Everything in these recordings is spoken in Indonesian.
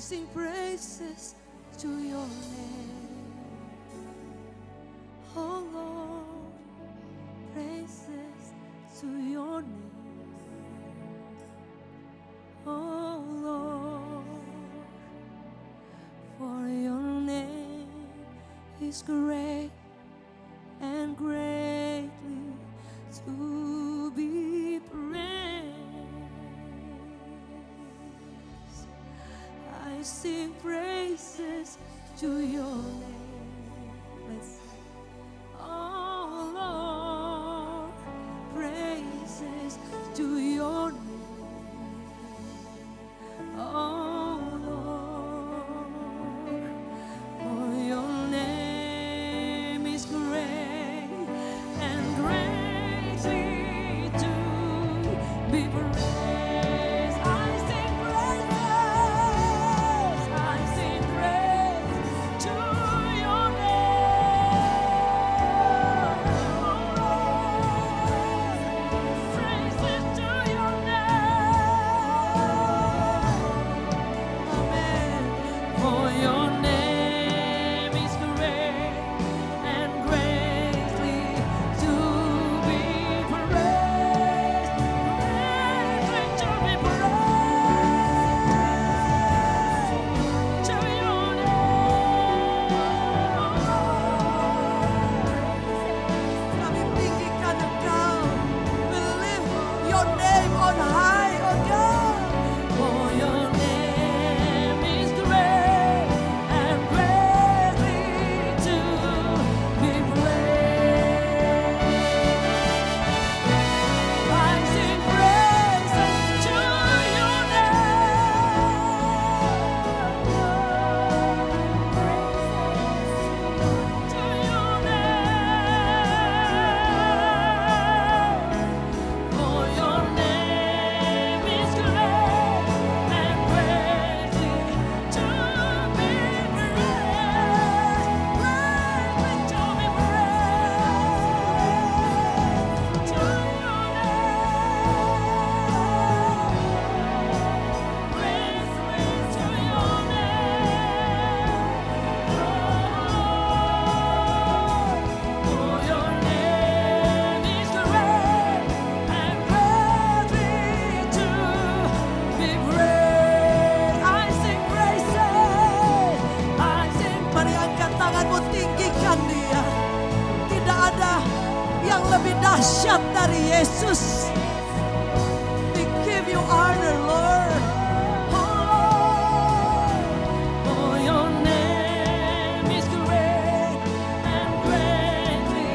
sing praises to your name. Oh Lord, praises to your name. Oh Lord, for your name is great and greatly to be praised. I sing praises to your name. Let's sing. Oh Lord, praises to your name. Oh Lord, for your name is great and greatly to be praised. I sing praises, I sing praise to your name. Praises to your name. Amen. For your name is great and greatly to be praised. Greatly to be praised. To your name. Kami tinggikan Engkau. We lift your name on high, oh God. For your name is great and greatly to be praised. I sing praises to your name. To your name. For your name is great and greatly to be praised. Greatly to be praised. To your name. Praise to your name. For your name is great and greatly to be praised. I sing praises. I sing. Mari angkat tanganmu, tinggikan Dia. Tidak ada yang lebih dahsyat dari Yesus. We give you honor, Lord. Oh Lord, for your name is great and greatly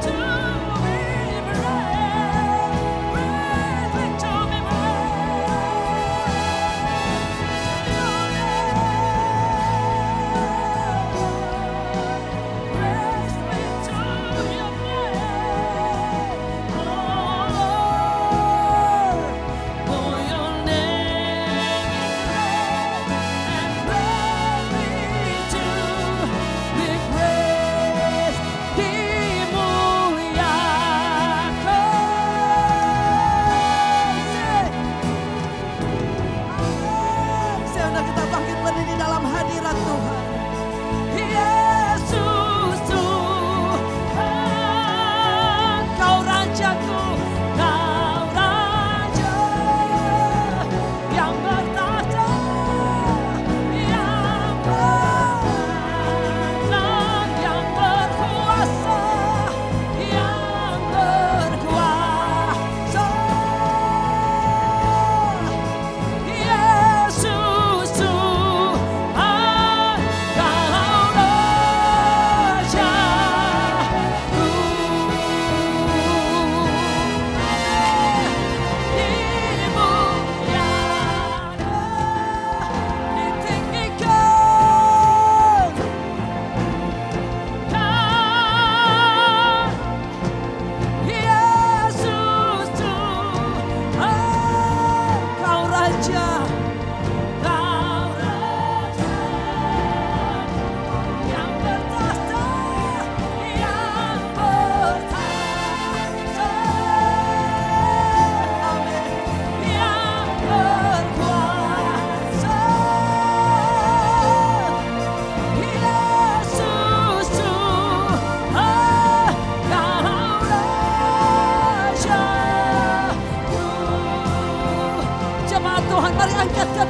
to be praised. Greatly to be praised. To your name. Praise be to your name. Oh Lord.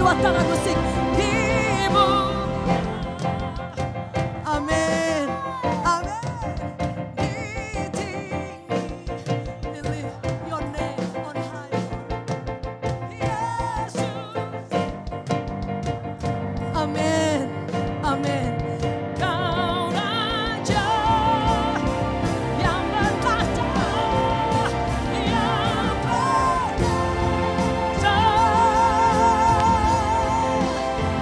kedua tangan musik. Amin. Amin. We lift your name on high. Amin. Amin. Kau Raja yang bertahta, yang berkuasa,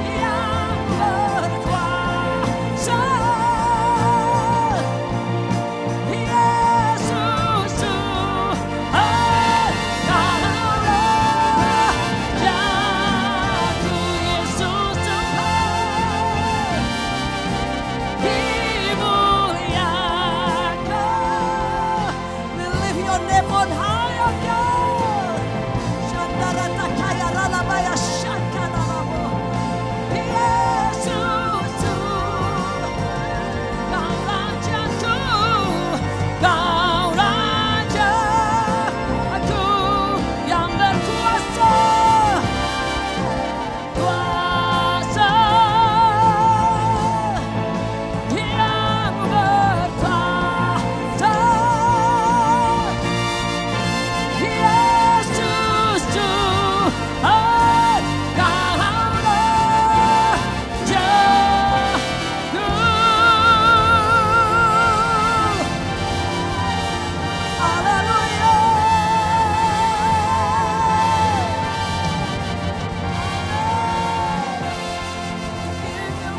yang berkuasa. Yesus Tuhan, Kau Rajaku, Yesus Tuhan, dimuliakan. We lift your name on high, oh God. Shandara takaya ralabaya shakaralabo. Yesus Tuhan, Kau Rajaku, Kau Rajaku yang berkuasa, kuasa, yang berkuasa. Yesus Tuhan, Kau Rajaku. Haleluya. Give you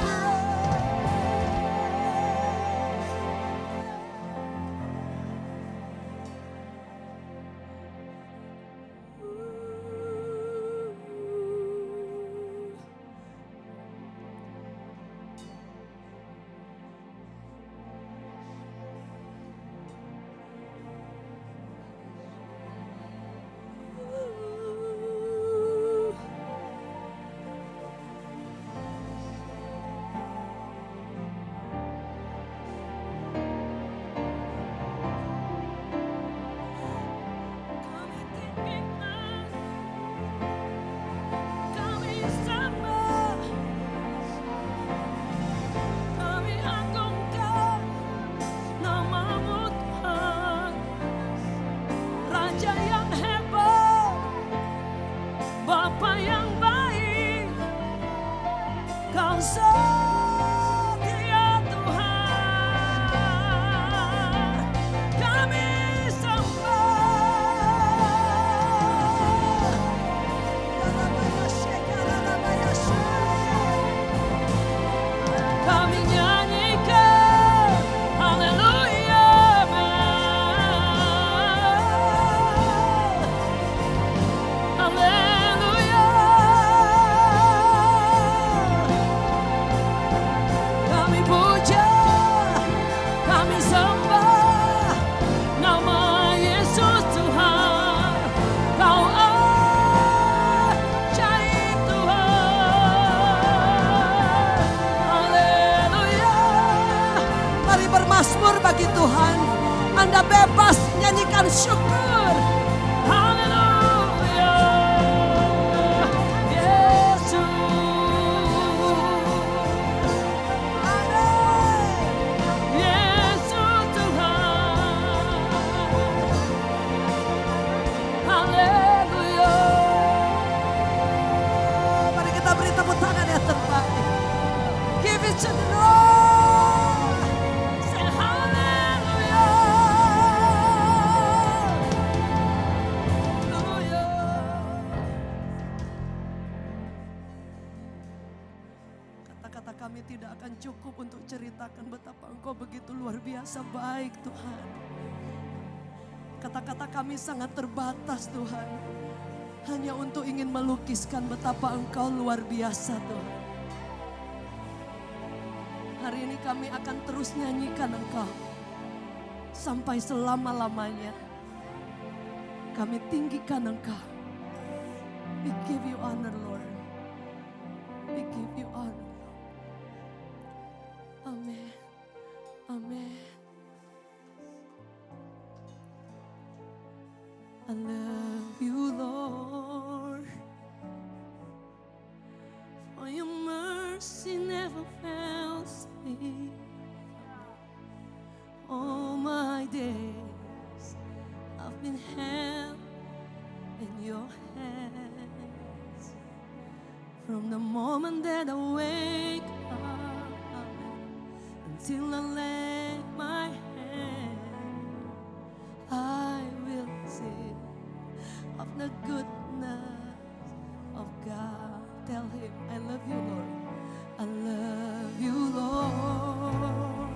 Kami sembah, kami agungkan nama-Mu Tuhan, Raja yang hebat, Bapa yang baik, Kau setia Tuhan. Kami sembah, kami nyanyikan haleluya, haleluya. Kami puja, kami sembah nama Yesus Tuhan. Kau ajaib Tuhan. Haleluya. Mari bermasmur bagi Tuhan. Anda bebas nyanyikan syukur. Haleluya. Yesus. Yesus Tuhan. Haleluya. Mari kita beri tepuk tangan yang terbaik. Give it to the Lord. Say haleluya. Haleluya. Kata-kata kami tidak akan cukup untuk ceritakan betapa Engkau begitu luar biasa baik Tuhan. Kata-kata kami sangat terbatas Tuhan. Hanya untuk ingin melukiskan betapa Engkau luar biasa Tuhan. Hari ini kami akan terus nyanyikan Engkau. Sampai selama-lamanya. Kami tinggikan Engkau. We give you honor Lord. We give you honor. Amin. Amin. I love you Lord. From the moment that I wake up until I lay my head, I will sing of the goodness of God. Tell him, I love you, Lord. I love you, Lord.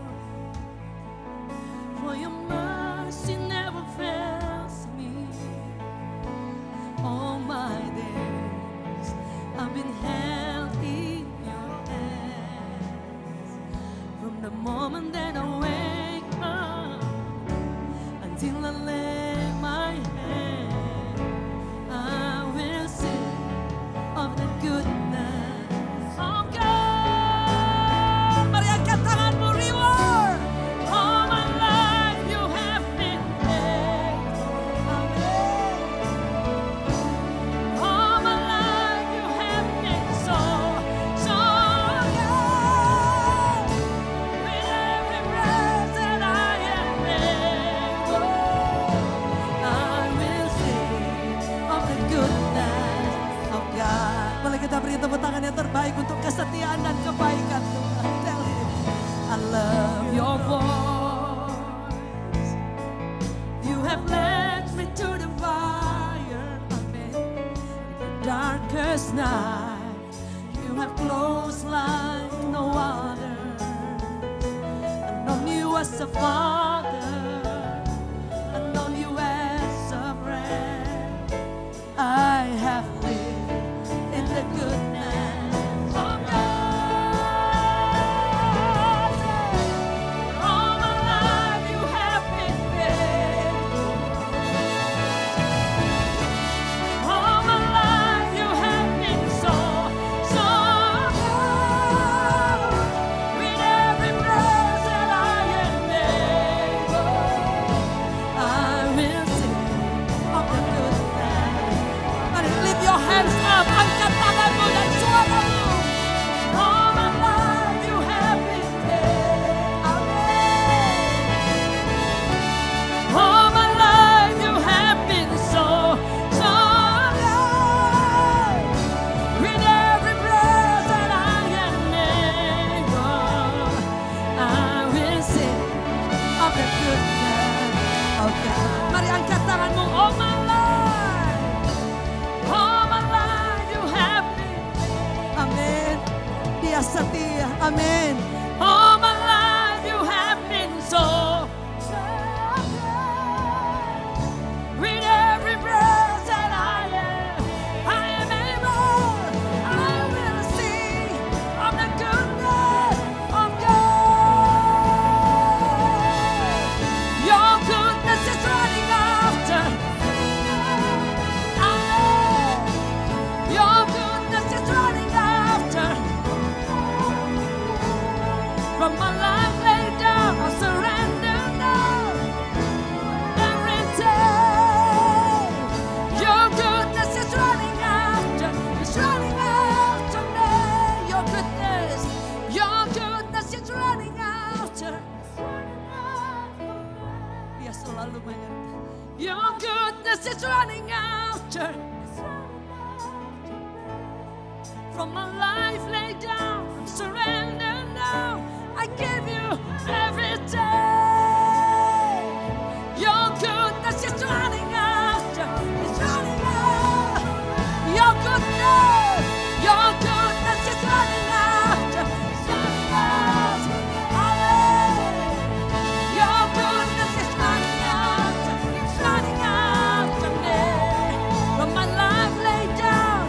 For your mercy never fails me. All my days I've been held in your hands. From the moment that I wake up until I lay my head, I will sing of the goodness of God. Mari angkat tanganmu, reward. All my life you have been faithful. Amen. All my life you have been so, so good. With every breath that I am able, I will sing of the goodness of God. Boleh kita beri tepuk tangan yang terbaik untuk kesetiaan dan kebaikan Tuhan. Tell him, I love your voice. You have led me to the fire. Amen. In the darkest night, you have closed like no other. I've known you as a father. I've known you as a friend. I have lived in the goodness of God. All my life you have been faithful. All my life you have been so, so good. With every breath that I am able, I will sing of the goodness. Mari lift your hands up, angkat tanganmu dan suaramu. All my life you have been there. Amen. All my life you have been so, so good. With every breath that I am able, I will sing of the goodness of God. Mari angkat tanganmu. All my life, all my life you have been. Amen. Dia setia. Amen. All my life you have been so, so good. With every breath that I am able, I will sing of the goodness of God. Your goodness is running after. Amen. Your goodness is running after. From my life laid down, I surrender now. Every day, your goodness is running after. It's running after me. Your goodness is running after. Dia selalu menyertai. Your goodness is running after. From my life laid down, surrender now. I give you every day. Your goodness is running after. It's running after. Your goodness is running after. It's running after. Hallelujah. Your goodness is running after. It's running after me. From my life laid down,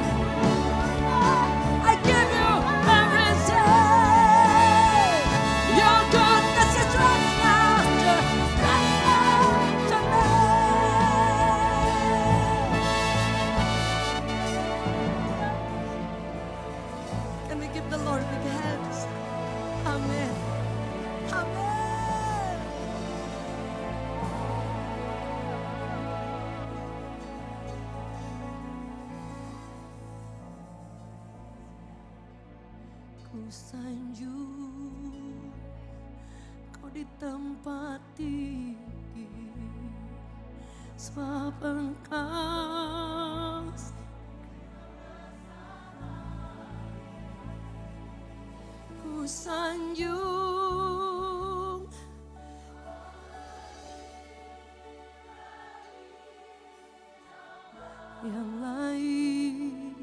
I give you every day. Your goodness is running after me. Can we give the Lord big hands? Amen. Amen. Ku sanjung kau di tempat tinggi, sebab engkau yang lain,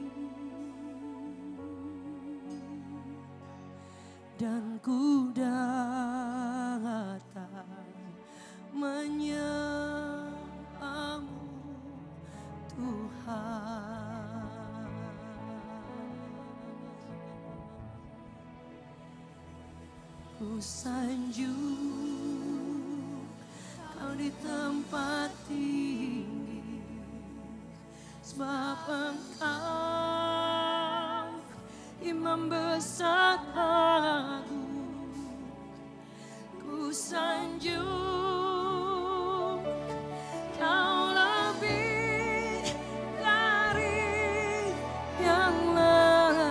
dan ku datang menyembahmu Tuhan. Ku sanjung Kau di tempat tinggi, sebab Engkau Imam besar agung. Ku sanjung Kau lebih dari yang lain.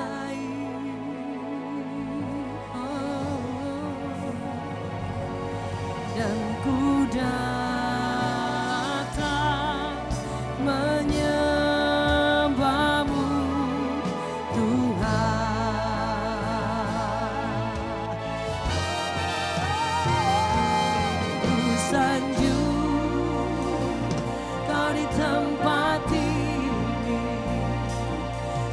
Dan ku datang menyembahmu Tuhan. Ku sanjung Kau di tempat tinggi,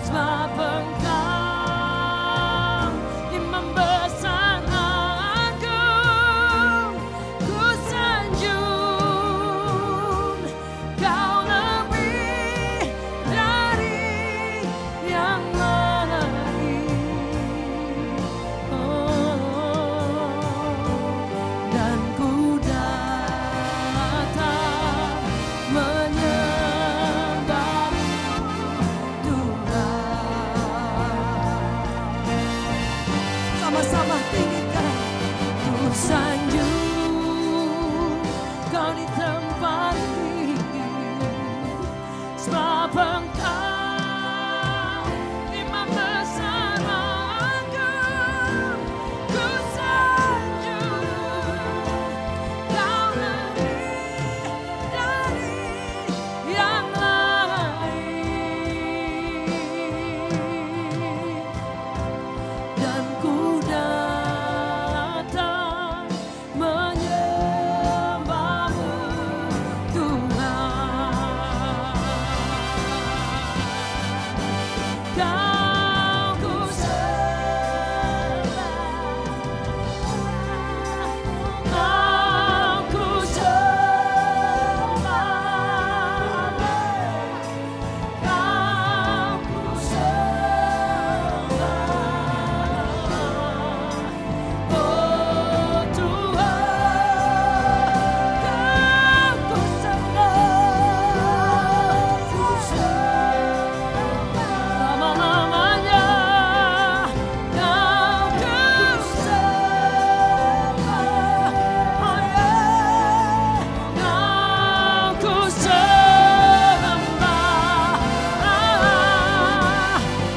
sebab Engkau Imam besar agung. Ku sanjung Kau lebih dari yang lain. Dan ku datang menyembahmu Tuhan. Sama-sama tinggikan. Ku sanjung Kau di tempat tinggi, sebab Engkau Imam besar agung. Ku sanjung Kau lebih dari yang lain. Dan ku datang menyembahmu Tuhan. Kau ku sembah, Kau ku sembah, Kau ku sembah. Oh Tuhan, Kau ku sembah, lama-lamanya Kau ku sembah. Oh yeah, Kau ku sembah.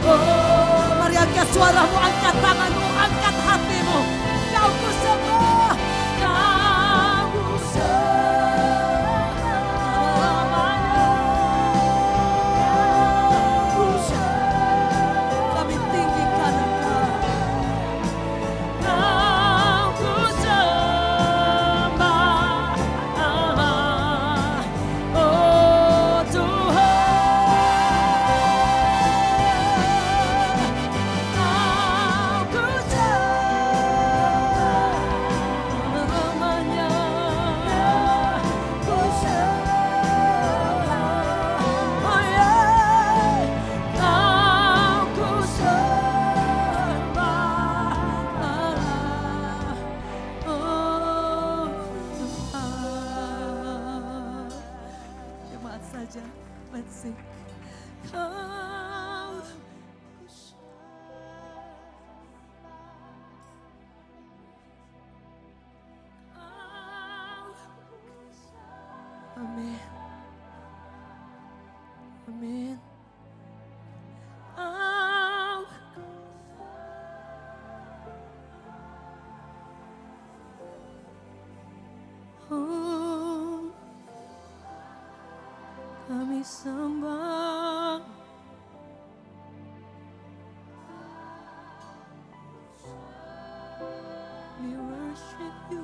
Oh, mari angkat suaramu, angkat tanganmu, angkat hatimu. Kau ku sembah, Kau ku sembah. Kau ku sembah. Kami tinggikan Engkau. Kau ku sembah. Oh Tuhan, Kau ku sembah namanya. Ku sembah. Oh yeah, Kau ku sembah. Oh Tuhan. Jemaat saja, let's sing. Kau ku sembah. Amin. Amin. Oh, kami sembah. We worship you.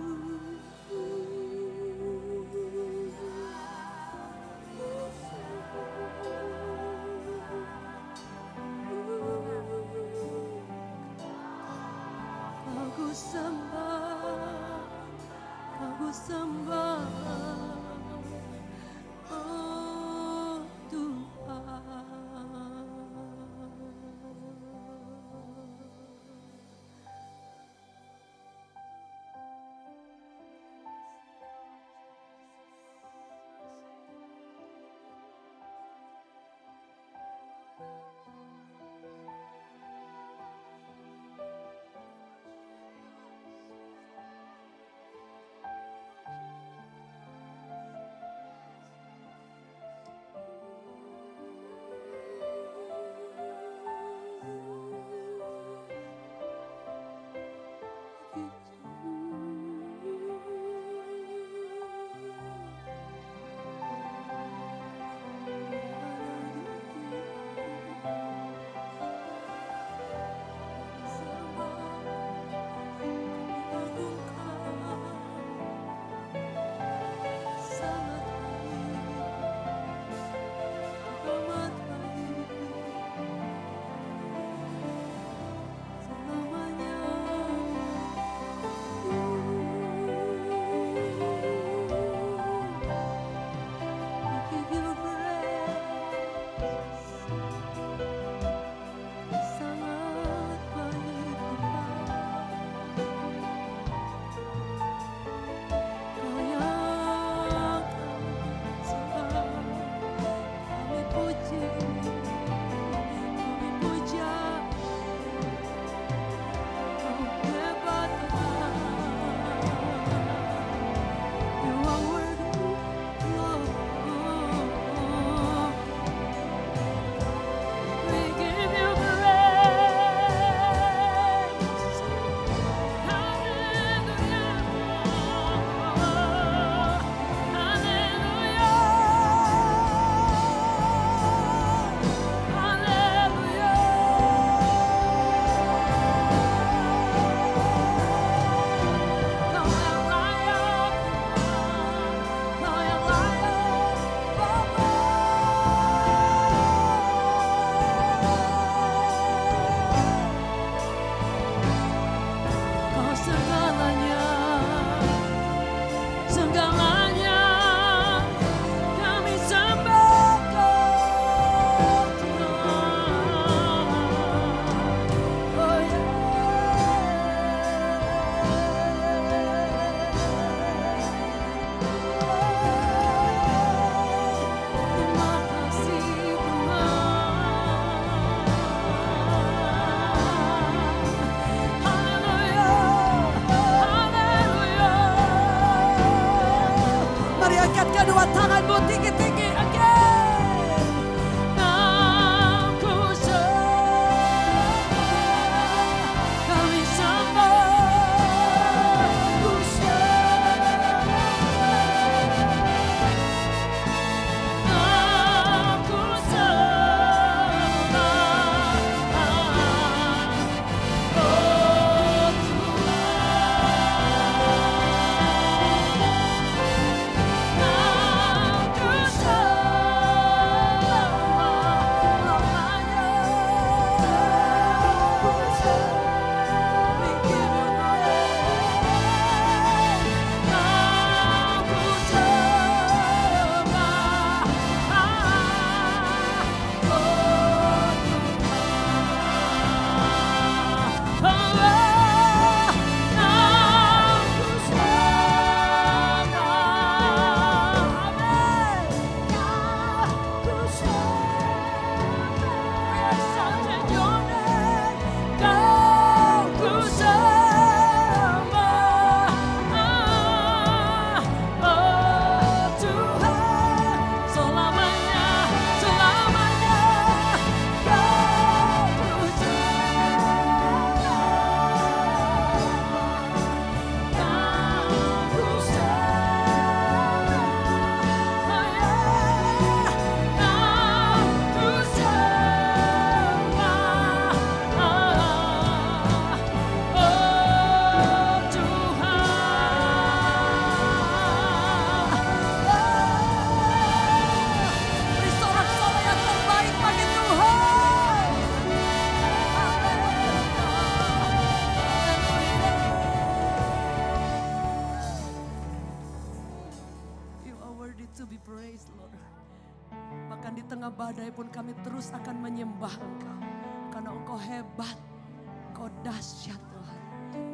angkat kedua tanganmu tinggi-tinggi. Again. Aku sembah, kami sembah, ku sembah. Aku sembah, oh to be praised, Lord. Bahkan di tengah badai pun kami terus akan menyembah Engkau. Karena Engkau hebat, Engkau dahsyat Tuhan.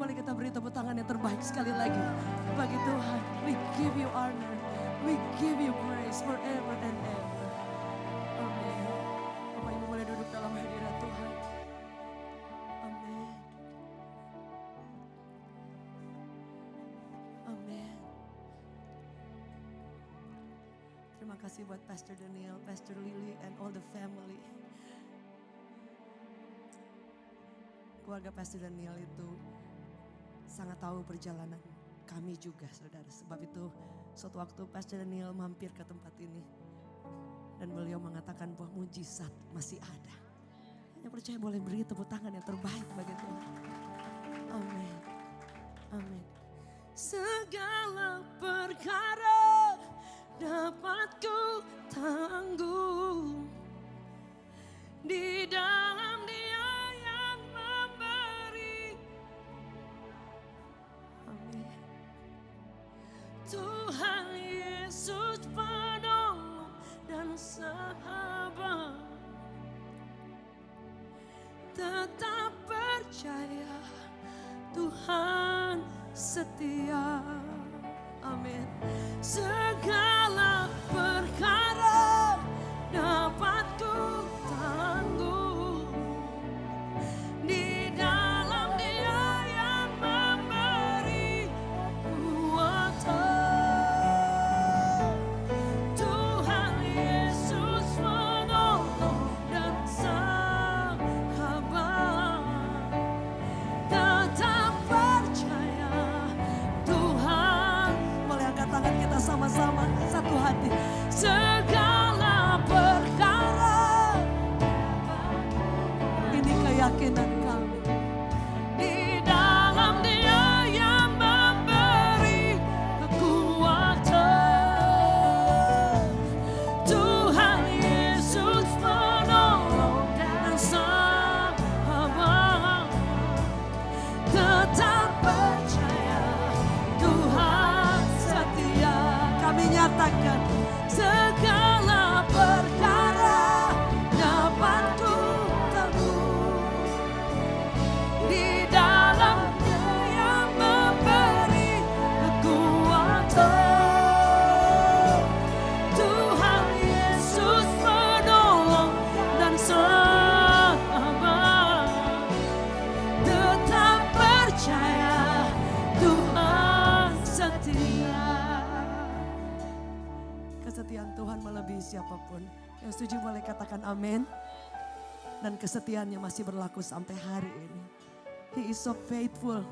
Boleh kita beri tepuk tangan yang terbaik sekali lagi bagi Tuhan. We give you honor, we give you praise forever and ever. Amin. Bapak Ibu boleh duduk dalam hadirat Tuhan. Amin. Amin. Terima kasih buat Pastor Daniel, Pastor Lily, and all the family. Keluarga Pastor Daniel itu sangat tahu perjalanan kami juga, saudara. Sebab itu suatu waktu Pastor Daniel mampir ke tempat ini. Dan beliau mengatakan bahwa mujizat masih ada. Yang percaya boleh beri tepuk tangan yang terbaik bagi Tuhan. Amin. Amin. Segala perkara dapat ku tanggung di dalam Dia yang memberi. Amin. Tuhan Yesus penolong dan sahabat, tetap percaya Tuhan setia. Amin. Segala perkara dapat ku tanggung di dalam Dia yang memberi kuatan. Tuhan Yesus menolong dan sahabat, tetap percaya Tuhan. Boleh angkat tangan kita sama-sama satu hati. Segala perkara, ini keyakinan kami, di dalam Dia yang memberi kekuatan. Tuhan Yesus menolong dan sahabat, tetap percaya Tuhan setia. Kami nyatakan segala perkara dapat ku tanggung di dalam Dia yang memberi kekuatan. Tuhan Yesus menolong dan sahabat, tetap percaya Tuhan setia. kesetiaan Tuhan melebihi siapapun. Yang setuju boleh katakan amin. Dan kesetiaannya masih berlaku sampai hari ini. He is so faithful.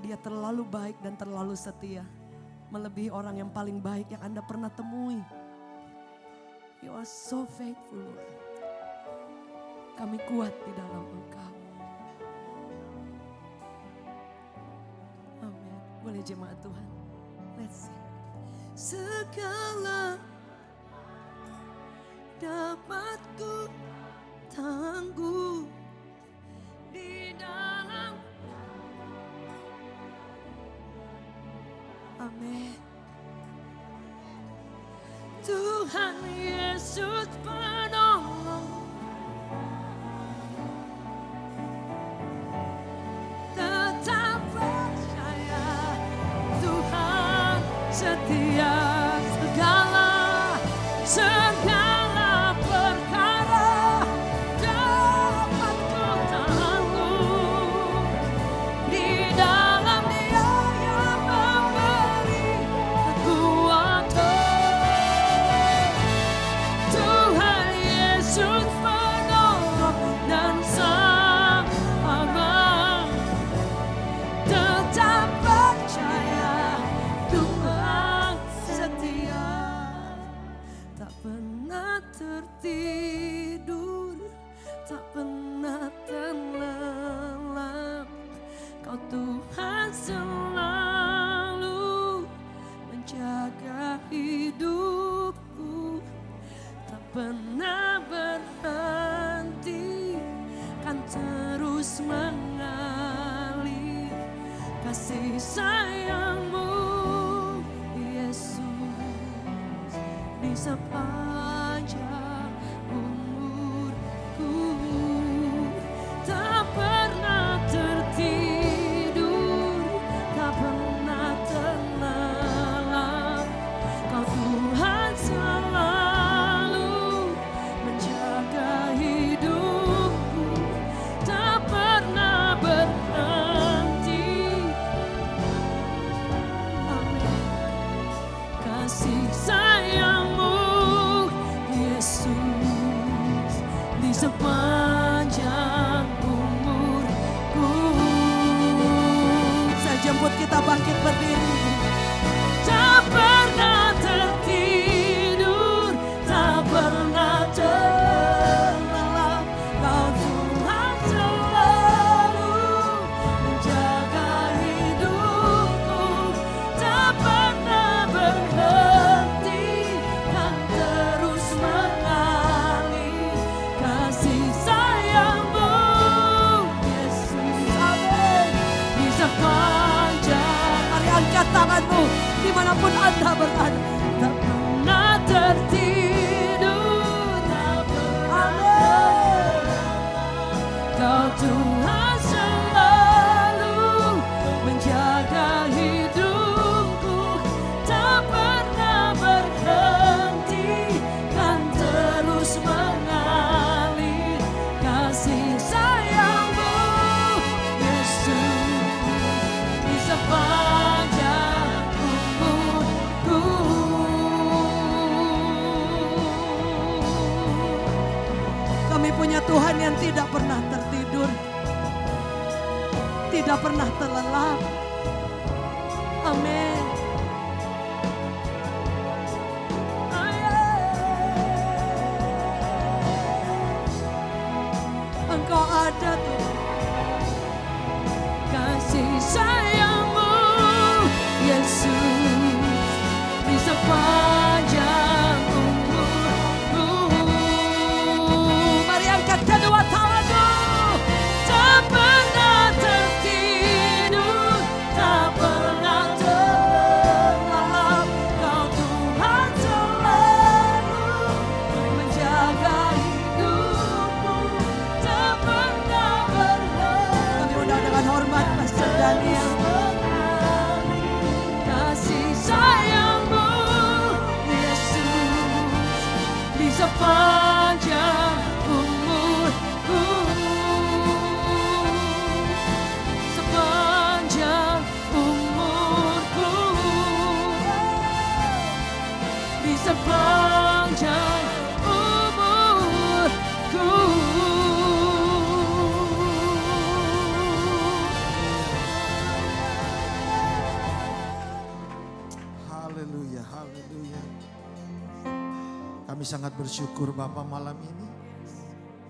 Dia terlalu baik dan terlalu setia. Melebihi orang yang paling baik yang Anda pernah temui. You are so faithful, Lord. Kami kuat di dalam Engkau. Amin. Boleh jemaat Tuhan. Let's sing. Segala dapat ku tangguh di dalam. Amin. Tuhan Yesus penolong, tetap percaya Tuhan setia. Segala perkara dapat ku tangguh di dalam Dia yang memberi kekuatan. Tuhan Yesus penolong dan sahabat, tetap percaya Tuhan setia. Tak pernah tertidur, tak pernah terlelap. Kau Tuhan selalu menjaga hidupku. Tak pernah berhenti, kan terus mengalir kasih sayangmu, Yesus. Di sepanjang umurku tak pernah tertidur, tak pernah terlelap. Kau Tuhan selalu menjaga hidupku, tak pernah berhenti. Amin. Kasih sayangmu Yesus di sepanjang umurku. Saya jemput kita bangkit berdiri. Tak pernah tertidur, tak pernah terlelap. Kau Tuhan selalu menjaga hidupku, tak pernah berhenti, kan terus mengalir kasih sayangmu, Yesus. Amin. Di sepanjang, mari angkat tanganmu dimanapun Anda berada. Tak pernah tertidur, tak pernah. Kau Tuhan selalu menjaga hidupku, tak pernah berhenti, kan terus mengalir kasih sayangmu, Yesus. Di sepanjang umurku, kami punya Tuhan yang tidak pernah tertidur, tidak pernah terlelap. Amin. Engkau ada Tuhan. Kasih sayangmu, Yesus, di sepanjang umurku. Mari angkat kedua tanganmu. Tak pernah tertidur, tak pernah terlelap. di sepanjang umurku. Haleluya, haleluya. Kami sangat bersyukur Bapa malam ini,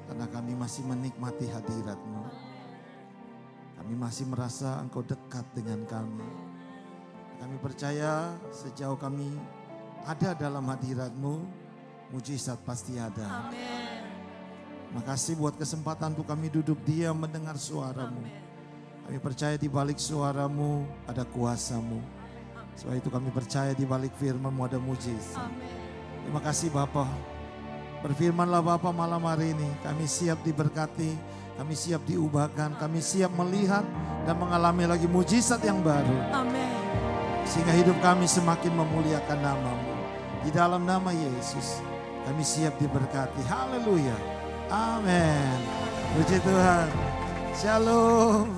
karena kami masih menikmati hadirat-Mu. Kami masih merasa Engkau dekat dengan kami. Kami percaya sejauh kami ada dalam hadirat-Mu, mujizat pasti ada. Amin. Makasih buat kesempatan untuk kami duduk diam mendengar suara-Mu. Kami percaya di balik suara-Mu ada kuasa-Mu. Sebab itu kami percaya di balik firman-Mu ada mujizat. Amin. Terima kasih Bapa. Berfirmanlah Bapa malam hari ini. Kami siap diberkati, kami siap diubahkan, kami siap melihat dan mengalami lagi mujizat yang baru. Amin. Sehingga hidup kami semakin memuliakan nama-Mu. Di dalam nama Yesus kami siap diberkati. Haleluya. Amin. Puji Tuhan. Shalom.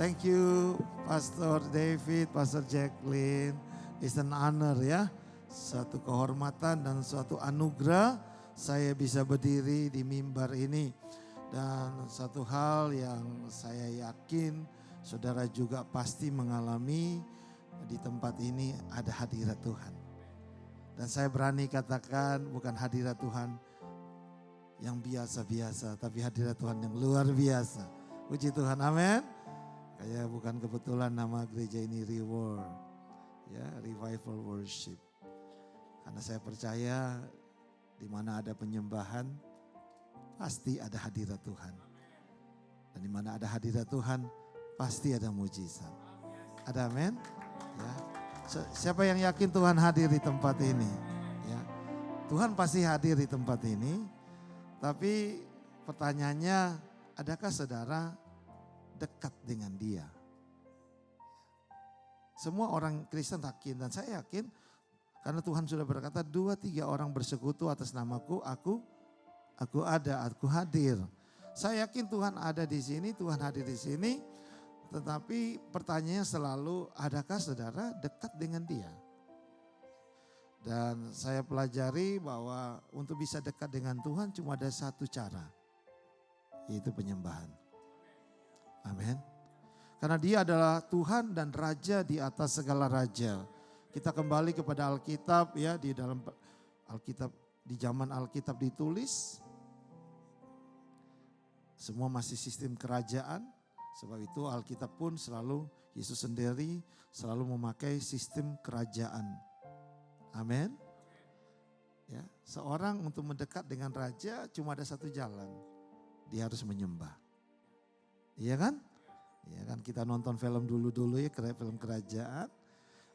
Thank you Pastor David, Pastor Jacqueline. It's an honor ya. Satu kehormatan dan suatu anugerah saya bisa berdiri di mimbar ini. Dan satu hal yang saya yakin saudara juga pasti mengalami, di tempat ini ada hadirat Tuhan. Dan saya berani katakan bukan hadirat Tuhan yang biasa-biasa, tapi hadirat Tuhan yang luar biasa. Puji Tuhan, amin. Kayak bukan kebetulan nama gereja ini Reward, ya, Revival Worship. Karena saya percaya di mana ada penyembahan pasti ada hadirat Tuhan. Dan di mana ada hadirat Tuhan pasti ada mujizat. Ada amin? Ya. Siapa yang yakin Tuhan hadir di tempat ini? Ya. Tuhan pasti hadir di tempat ini. Tapi pertanyaannya, adakah saudara dekat dengan Dia? Semua orang Kristen yakin dan saya yakin. Karena Tuhan sudah berkata 2-3 orang bersekutu atas namaku, aku ada, aku hadir. Saya yakin Tuhan ada di sini, Tuhan hadir di sini. Tetapi pertanyaannya selalu, adakah saudara dekat dengan Dia? Dan saya pelajari bahwa untuk bisa dekat dengan Tuhan cuma ada satu cara, yaitu penyembahan. Amin. Karena Dia adalah Tuhan dan Raja di atas segala raja. Kita kembali kepada Alkitab ya, di dalam Alkitab, di zaman Alkitab ditulis semua masih sistem kerajaan. Sebab itu Alkitab pun selalu Yesus sendiri selalu memakai sistem kerajaan. Amin. Ya, seorang untuk mendekat dengan raja cuma ada satu jalan. Dia harus menyembah. Iya kan? Iya kan, kita nonton film dulu ya, film kerajaan.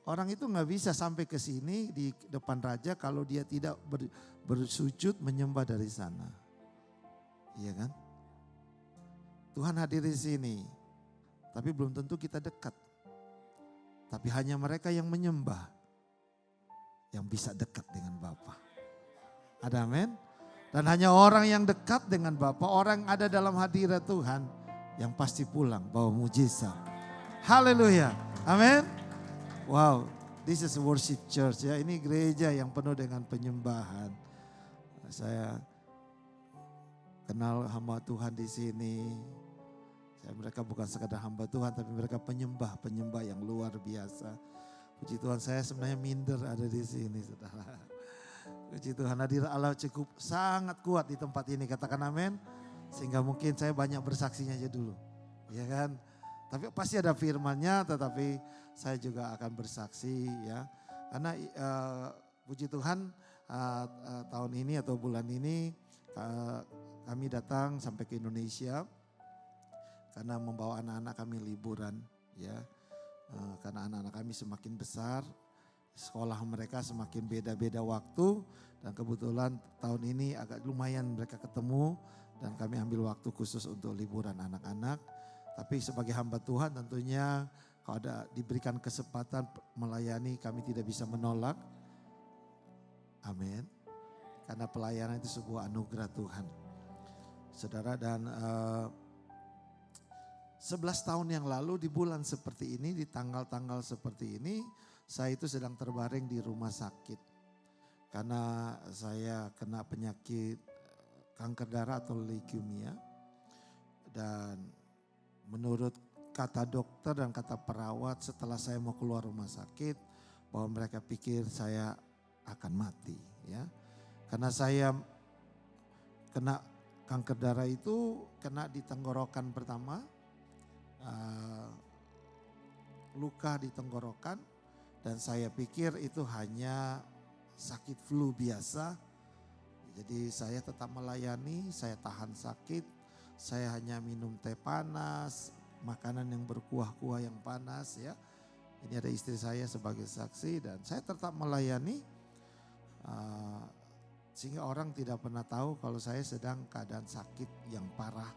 Orang itu nggak bisa sampai ke sini di depan raja kalau dia tidak bersujud menyembah dari sana. Iya kan? Tuhan hadir di sini, tapi belum tentu kita dekat. Tapi hanya mereka yang menyembah yang bisa dekat dengan Bapa. Ada amin? Dan hanya orang yang dekat dengan Bapa, orang yang ada dalam hadirat Tuhan yang pasti pulang bawa mujizat. Haleluya. Amin. Wow, this is a worship church ya. Ini gereja yang penuh dengan penyembahan. Saya kenal hamba Tuhan di sini. Mereka bukan sekadar hamba Tuhan, tapi mereka penyembah yang luar biasa. Puji Tuhan, saya sebenarnya minder ada di sini, saudara. Puji Tuhan, hadirat Allah cukup sangat kuat di tempat ini. Katakan amin. Sehingga mungkin saya banyak bersaksinya aja dulu, ya kan. Tapi pasti ada firman-Nya, tetapi saya juga akan bersaksi ya. Karena puji Tuhan tahun ini atau bulan ini kami datang sampai ke Indonesia. Karena membawa anak-anak kami liburan ya. Karena anak-anak kami semakin besar, sekolah mereka semakin beda-beda waktu. Dan kebetulan tahun ini agak lumayan mereka ketemu dan kami ambil waktu khusus untuk liburan anak-anak. Tapi sebagai hamba Tuhan tentunya kalau ada diberikan kesempatan melayani kami tidak bisa menolak. Amin. Karena pelayanan itu sebuah anugerah Tuhan. Saudara, dan 11 tahun yang lalu di bulan seperti ini, di tanggal-tanggal seperti ini, saya itu sedang terbaring di rumah sakit. karena saya kena penyakit kanker darah atau leukemia. Dan menurut kata dokter dan kata perawat setelah saya mau keluar rumah sakit, bahwa mereka pikir saya akan mati ya. Karena saya kena kanker darah itu kena di tenggorokan pertama, luka di tenggorokan, dan saya pikir itu hanya sakit flu biasa. Jadi saya tetap melayani, saya tahan sakit, saya hanya minum teh panas, makanan yang berkuah-kuah yang panas ya. Ini ada istri saya sebagai saksi dan saya tetap melayani sehingga orang tidak pernah tahu kalau saya sedang keadaan sakit yang parah.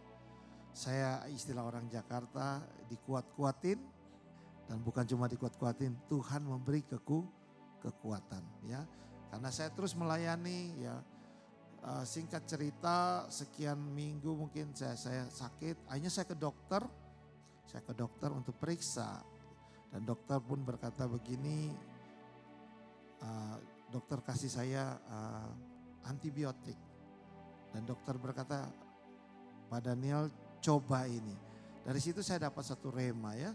Saya istilah orang Jakarta dikuat-kuatin dan bukan cuma dikuat-kuatin, Tuhan memberi kekuatan ya. Karena saya terus melayani ya. Singkat cerita sekian minggu mungkin saya sakit, akhirnya saya ke dokter. Saya ke dokter untuk periksa. Dan dokter pun berkata begini, dokter kasih saya antibiotik. Dan dokter berkata, Pak Daniel coba ini. Dari situ saya dapat satu rema ya.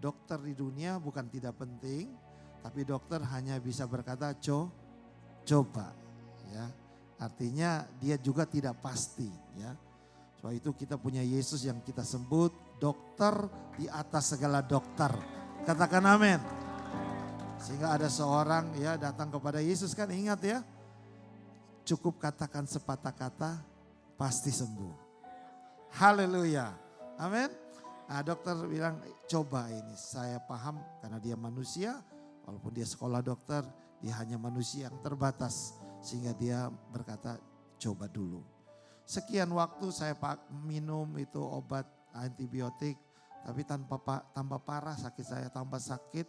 Dokter di dunia bukan tidak penting, tapi dokter hanya bisa berkata coba ya. Artinya dia juga tidak pasti ya. Sebab itu kita punya Yesus yang kita sebut dokter di atas segala dokter. Katakan amin. Sehingga ada seorang ya datang kepada Yesus, kan ingat ya. Cukup katakan sepatah kata pasti sembuh. Haleluya. Amin. Nah, dokter bilang coba ini. Saya paham karena dia manusia. Walaupun dia sekolah dokter, dia hanya manusia yang terbatas. Sehingga dia berkata coba dulu. Sekian waktu saya minum itu obat antibiotik. Tapi tambah parah sakit saya, tambah sakit.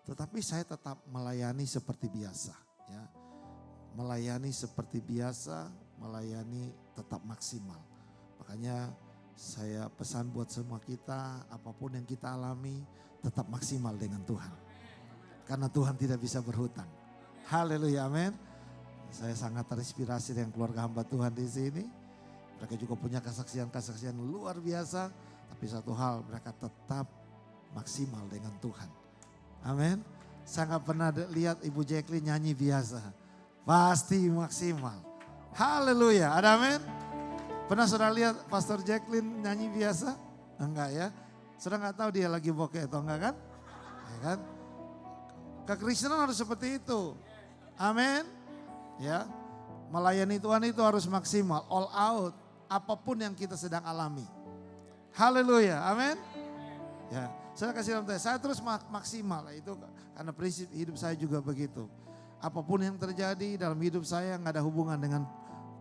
Tetapi saya tetap melayani seperti biasa. Ya. Melayani seperti biasa, melayani tetap maksimal. Makanya saya pesan buat semua kita, apapun yang kita alami tetap maksimal dengan Tuhan. Karena Tuhan tidak bisa berhutang. Haleluya, amin. Saya sangat terinspirasi dengan keluarga hamba Tuhan di sini. Mereka juga punya kesaksian-kesaksian luar biasa. Tapi satu hal, mereka tetap maksimal dengan Tuhan. Amin. Saya gak pernah lihat Ibu Jacqueline nyanyi biasa. Pasti maksimal. Haleluya, ada amin. Pernah saudara lihat Pastor Jacqueline nyanyi biasa? Enggak ya. Saudara gak tahu dia lagi bokeh atau enggak kan? Ya kan? Kekristenan harus seperti itu. Amin. Ya. Melayani Tuhan itu harus maksimal, all out. Apapun yang kita sedang alami. Haleluya, amin. Ya, saya kasih dalam saya terus maksimal, itu karena prinsip hidup saya juga begitu. Apapun yang terjadi dalam hidup saya nggak ada hubungan dengan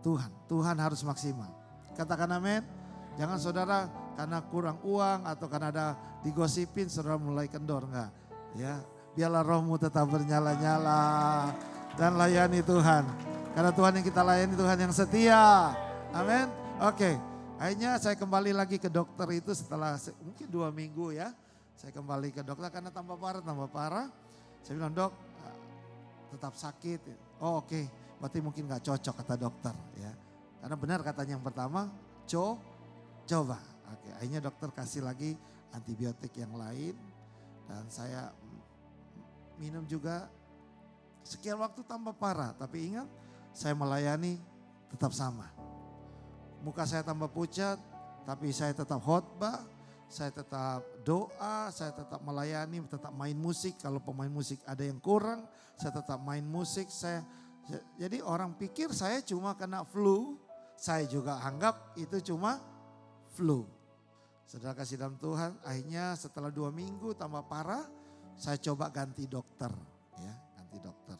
Tuhan. Tuhan harus maksimal. Katakan amin. Jangan saudara karena kurang uang atau karena ada digosipin saudara mulai kendor, enggak. Ya, biarlah rohmu tetap bernyala-nyala dan layani Tuhan. Karena Tuhan yang kita layani Tuhan yang setia. Amin. Oke. Akhirnya saya kembali lagi ke dokter itu setelah mungkin 2 minggu ya. Saya kembali ke dokter karena tambah parah. Saya bilang, Dok tetap sakit. Oh oke, berarti mungkin gak cocok kata dokter ya. Karena benar katanya yang pertama, coba. Oke, akhirnya dokter kasih lagi antibiotik yang lain. Dan saya minum juga. Sekian waktu tambah parah, tapi ingat saya melayani tetap sama. Muka saya tambah pucat, tapi saya tetap khotbah, saya tetap doa, saya tetap melayani, tetap main musik. Kalau pemain musik ada yang kurang, saya tetap main musik. Jadi orang pikir saya cuma kena flu, saya juga anggap itu cuma flu. Saudara kasih dalam Tuhan, akhirnya setelah 2 minggu tambah parah, saya coba ganti dokter, ya, ganti dokter.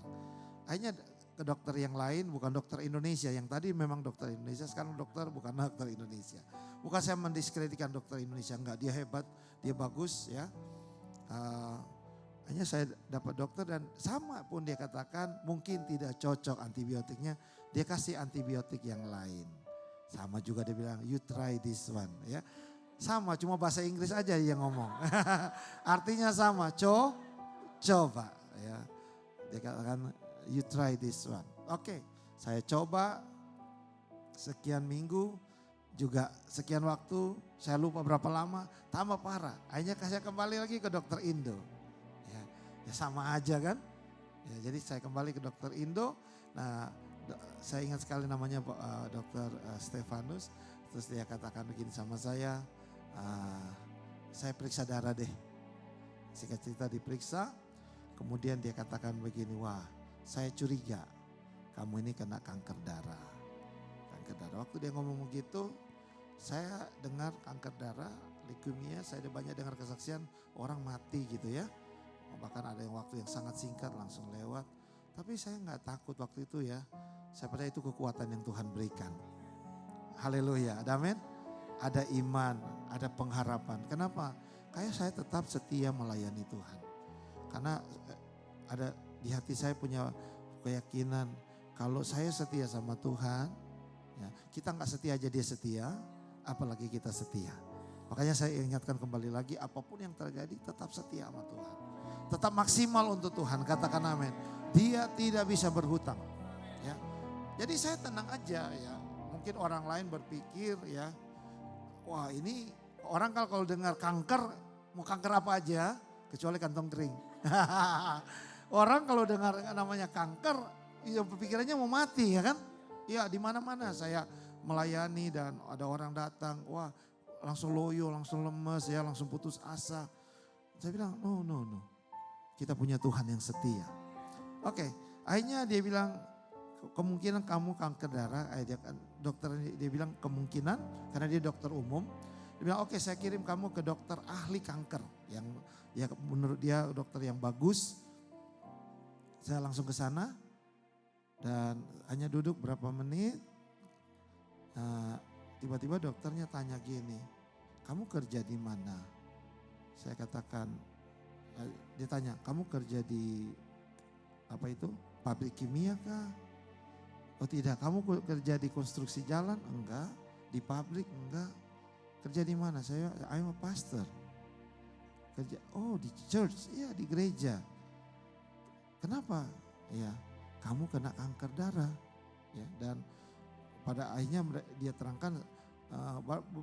Akhirnya ke dokter yang lain, bukan dokter Indonesia. Yang tadi memang dokter Indonesia, sekarang dokter bukan dokter Indonesia. Bukan saya mendiskreditkan dokter Indonesia, enggak. Dia hebat, dia bagus ya. Hanya saya dapat dokter dan sama pun dia katakan mungkin tidak cocok antibiotiknya. Dia kasih antibiotik yang lain. Sama juga dia bilang, you try this one ya. Sama, cuma bahasa Inggris aja yang ngomong. Artinya sama, coba ya. Dia katakan You try this one. Oke, saya coba sekian minggu, juga sekian waktu, saya lupa berapa lama, tambah parah. Akhirnya saya kembali lagi ke dokter Indo. Ya sama aja kan. Ya, jadi saya kembali ke dokter Indo. Nah, saya ingat sekali namanya dokter Stefanus. Terus dia katakan begini sama saya periksa darah deh. Singkat cerita diperiksa, kemudian dia katakan begini, wah saya curiga kamu ini kena kanker darah. Kanker darah, waktu dia ngomong begitu, saya dengar kanker darah, leukemia, saya banyak dengar kesaksian orang mati gitu ya. Bahkan ada yang waktu yang sangat singkat langsung lewat. Tapi saya nggak takut waktu itu ya. Saya percaya itu kekuatan yang Tuhan berikan. Haleluya, amin. Ada iman, ada pengharapan. Kenapa? Kayak saya tetap setia melayani Tuhan. Karena ada di hati saya punya keyakinan kalau saya setia sama Tuhan, ya, kita nggak setia aja dia setia, apalagi kita setia. Makanya saya ingatkan kembali lagi, apapun yang terjadi tetap setia sama Tuhan. Tetap maksimal untuk Tuhan, katakan amin. Dia tidak bisa berhutang. Ya. Jadi saya tenang aja ya. Mungkin orang lain berpikir ya, wah ini orang kalau dengar kanker, mau kanker apa aja kecuali kantong kering. Orang kalau dengar namanya kanker, ya pikirannya mau mati ya kan. Ya di mana-mana saya melayani dan ada orang datang, wah langsung loyo, langsung lemes ya, langsung putus asa. Saya bilang no. Kita punya Tuhan yang setia. Oke, akhirnya dia bilang kemungkinan kamu kanker darah. Dokter dia bilang kemungkinan karena dia dokter umum. Dia bilang oke, saya kirim kamu ke dokter ahli kanker. Yang ya, menurut dia dokter yang bagus. Saya langsung ke sana dan hanya duduk berapa menit. Tiba-tiba dokternya tanya gini, kamu kerja di mana? Saya katakan, dia tanya, kamu kerja di pabrik kimia kah? Oh tidak, kamu kerja di konstruksi jalan? Enggak. Di pabrik? Enggak. Kerja di mana? I'm a pastor. Kerja, oh di church, iya di gereja. Kenapa? Ya, kamu kena kanker darah. Ya, dan pada akhirnya dia terangkan,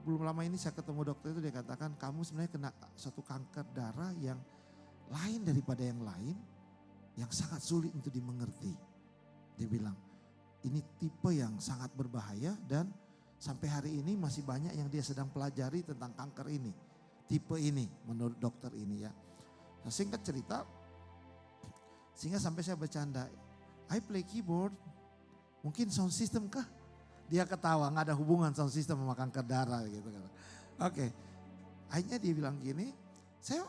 belum lama ini saya ketemu dokter itu, dia katakan kamu sebenarnya kena satu kanker darah yang lain daripada yang lain, yang sangat sulit untuk dimengerti. Dia bilang, ini tipe yang sangat berbahaya dan sampai hari ini masih banyak yang dia sedang pelajari tentang kanker ini. Tipe ini menurut dokter ini ya. Nah, singkat cerita, sehingga sampai saya bercanda, I play keyboard, mungkin sound system kah? Dia ketawa, gak ada hubungan sound system sama kanker darah gitu. Oke, akhirnya dia bilang gini, saya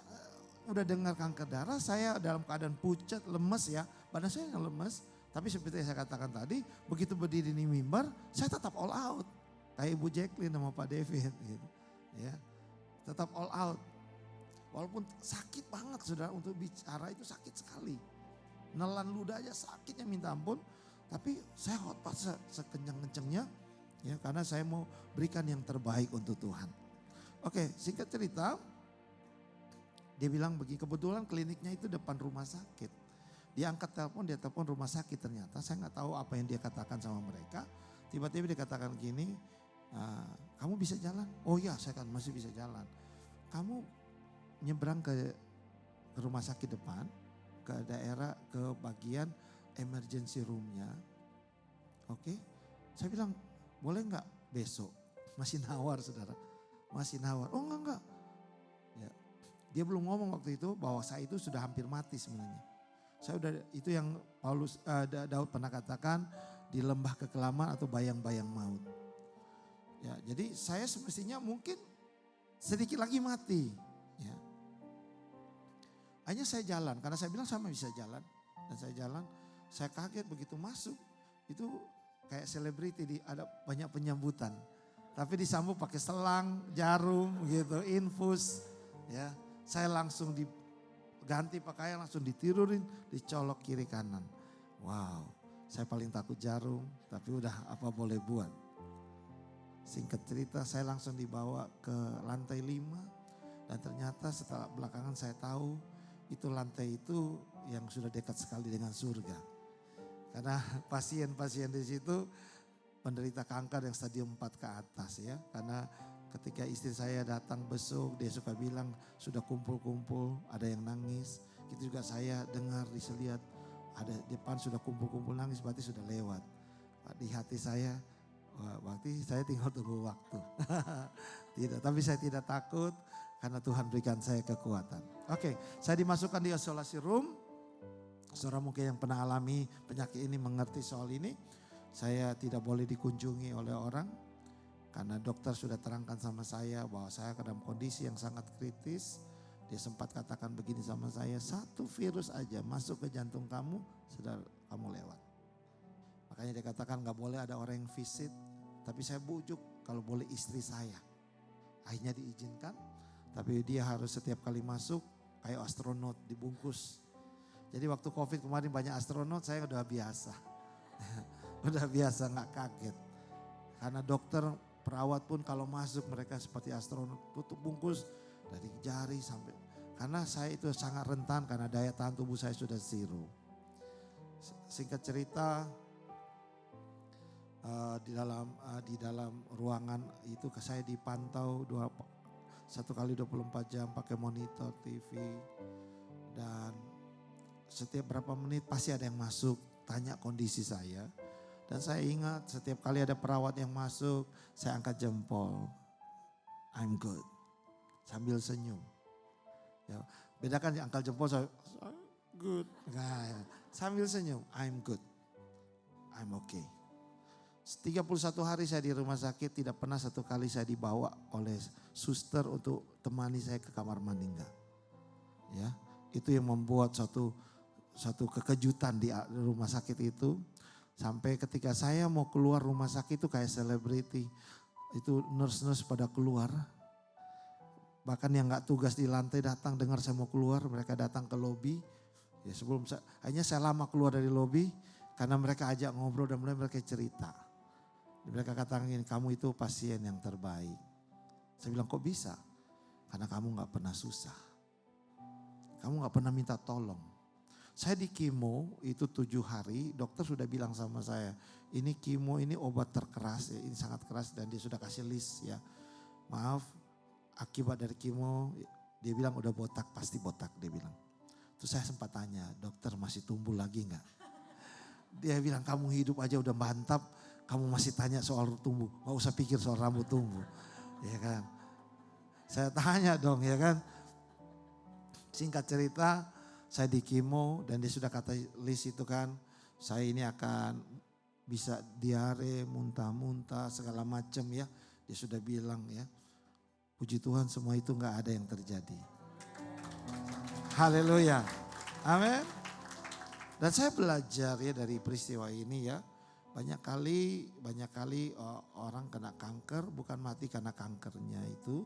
udah dengar kanker darah, saya dalam keadaan pucat, lemes ya. Badan saya yang lemes, tapi seperti yang saya katakan tadi, begitu berdiri di mimbar, saya tetap all out. Kayak Ibu Jacqueline sama Pak David gitu. Ya, tetap all out. Walaupun sakit banget saudara, untuk bicara itu sakit sekali. Nelan ludah aja sakitnya minta ampun. Tapi saya khotbah sekencang-kencangnya ya, karena saya mau berikan yang terbaik untuk Tuhan. Oke, singkat cerita, dia bilang begini, kebetulan kliniknya itu depan rumah sakit. Dia angkat telepon, dia telepon rumah sakit ternyata. Saya nggak tahu apa yang dia katakan sama mereka. Tiba-tiba dia katakan gini, kamu bisa jalan? Oh iya, saya kan masih bisa jalan. Kamu nyebrang ke rumah sakit depan, ke daerah, ke bagian emergency roomnya. Oke, saya bilang boleh nggak besok? Masih nawar saudara, masih nawar. Oh enggak. Ya. Dia belum ngomong waktu itu bahwa saya itu sudah hampir mati sebenarnya. Saya udah, itu yang Daud pernah katakan, di lembah kekelaman atau bayang-bayang maut. Ya, jadi saya semestinya mungkin sedikit lagi mati. Ya. Hanya saya jalan, karena saya bilang sama bisa jalan. Dan saya jalan, saya kaget begitu masuk. Itu kayak selebriti, ada banyak penyambutan. Tapi disambut pakai selang, jarum gitu, infus. Ya, saya langsung diganti pakaian, langsung ditirurin, dicolok kiri kanan. Wow, saya paling takut jarum, tapi udah apa boleh buat. Singkat cerita, saya langsung dibawa ke lantai 5. Dan ternyata setelah belakangan saya tahu, itu lantai itu yang sudah dekat sekali dengan surga. Karena pasien-pasien di situ penderita kanker yang stadium 4 ke atas ya. Karena ketika istri saya datang besok, dia suka bilang sudah kumpul-kumpul, ada yang nangis. Gitu juga saya dengar, lihat ada depan sudah kumpul-kumpul nangis, berarti sudah lewat. Di hati saya, berarti saya tinggal tunggu waktu. Tidak, tapi saya tidak takut karena Tuhan berikan saya kekuatan. Oke, saya dimasukkan di isolasi room. Saudara mungkin yang pernah alami penyakit ini mengerti soal ini. Saya tidak boleh dikunjungi oleh orang karena dokter sudah terangkan sama saya bahwa saya dalam kondisi yang sangat kritis. Dia sempat katakan begini sama saya, satu virus aja masuk ke jantung kamu, sudah kamu lewat. Makanya dia katakan gak boleh ada orang yang visit, tapi saya bujuk kalau boleh istri saya. Akhirnya diizinkan, tapi dia harus setiap kali masuk kayak astronot dibungkus. Jadi waktu COVID kemarin banyak astronot, saya udah biasa. Udah biasa, gak kaget. Karena dokter, perawat pun kalau masuk mereka seperti astronot, tutup bungkus dari jari sampai. Karena saya itu sangat rentan karena daya tahan tubuh saya sudah zero. Singkat cerita, di dalam ruangan itu saya dipantau 1 kali 24 jam pakai monitor TV. Dan setiap berapa menit pasti ada yang masuk tanya kondisi saya. Dan saya ingat setiap kali ada perawat yang masuk, saya angkat jempol. I'm good. Sambil senyum. Ya, bedakan yang angkat jempol saya good. Nah, sambil senyum, I'm good. I'm okay. 31 hari saya di rumah sakit, tidak pernah satu kali saya dibawa oleh suster untuk temani saya ke kamar mandi, enggak. Ya, itu yang membuat satu kekejutan di rumah sakit itu. Sampai ketika saya mau keluar rumah sakit itu kayak selebriti. Itu nurse-nurse pada keluar. Bahkan yang gak tugas di lantai datang dengar saya mau keluar, mereka datang ke lobi. Ya hanya saya lama keluar dari lobi karena mereka ajak ngobrol dan mulai mereka cerita. Mereka katakan gini, kamu itu pasien yang terbaik. Saya bilang kok bisa? Karena kamu gak pernah susah. Kamu gak pernah minta tolong. Saya di kemo itu 7 hari, dokter sudah bilang sama saya, ini kemo ini obat terkeras, ya, ini sangat keras dan dia sudah kasih list ya. Maaf, akibat dari kemo dia bilang udah botak, pasti botak dia bilang. Terus saya sempat tanya, dokter masih tumbuh lagi enggak? Dia bilang kamu hidup aja udah mantap, kamu masih tanya soal tumbuh, gak usah pikir soal rambut tumbuh. Ya kan, saya tanya dong ya kan. Singkat cerita, saya di kemo dan dia sudah kata list itu kan, saya ini akan bisa diare, muntah-muntah segala macam ya. Dia sudah bilang ya, puji Tuhan semua itu gak ada yang terjadi. Haleluya, amin. Dan saya belajar ya dari peristiwa ini ya, banyak kali orang kena kanker bukan mati karena kankernya itu,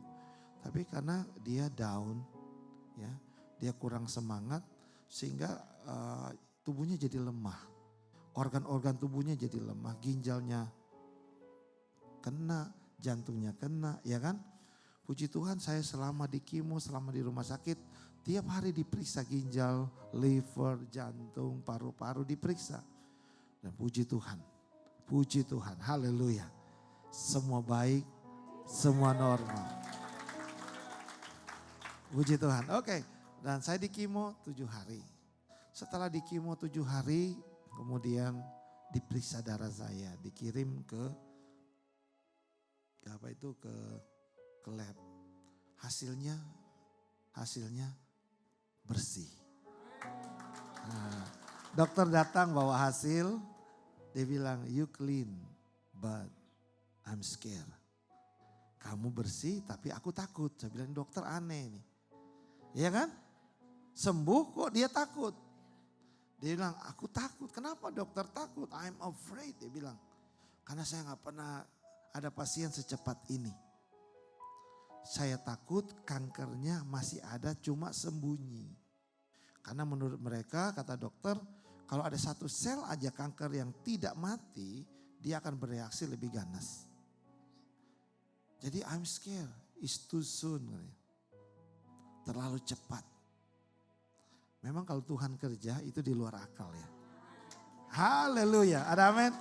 tapi karena dia down ya. Dia kurang semangat sehingga tubuhnya jadi lemah. Organ-organ tubuhnya jadi lemah, ginjalnya kena, jantungnya kena, ya kan? Puji Tuhan saya selama di kemo, selama di rumah sakit, tiap hari diperiksa ginjal, liver, jantung, paru-paru diperiksa. Dan puji Tuhan, haleluya. Semua baik, semua normal. Puji Tuhan, oke. Dan saya di kemo 7 hari. Setelah di kemo 7 hari, kemudian diperiksa darah saya, dikirim ke lab. Hasilnya bersih. Nah, dokter datang bawa hasil, dia bilang you clean but I'm scared. Kamu bersih tapi aku takut. Saya bilang dokter aneh nih. Iya kan? Sembuh kok dia takut. Dia bilang aku takut. Kenapa dokter takut? I'm afraid dia bilang. Karena saya gak pernah ada pasien secepat ini. Saya takut kankernya masih ada cuma sembunyi. Karena menurut mereka kata dokter kalau ada satu sel aja kanker yang tidak mati dia akan bereaksi lebih ganas. Jadi I'm scared, it's too soon. Terlalu cepat. Memang kalau Tuhan kerja itu di luar akal ya. Haleluya. Ada amin.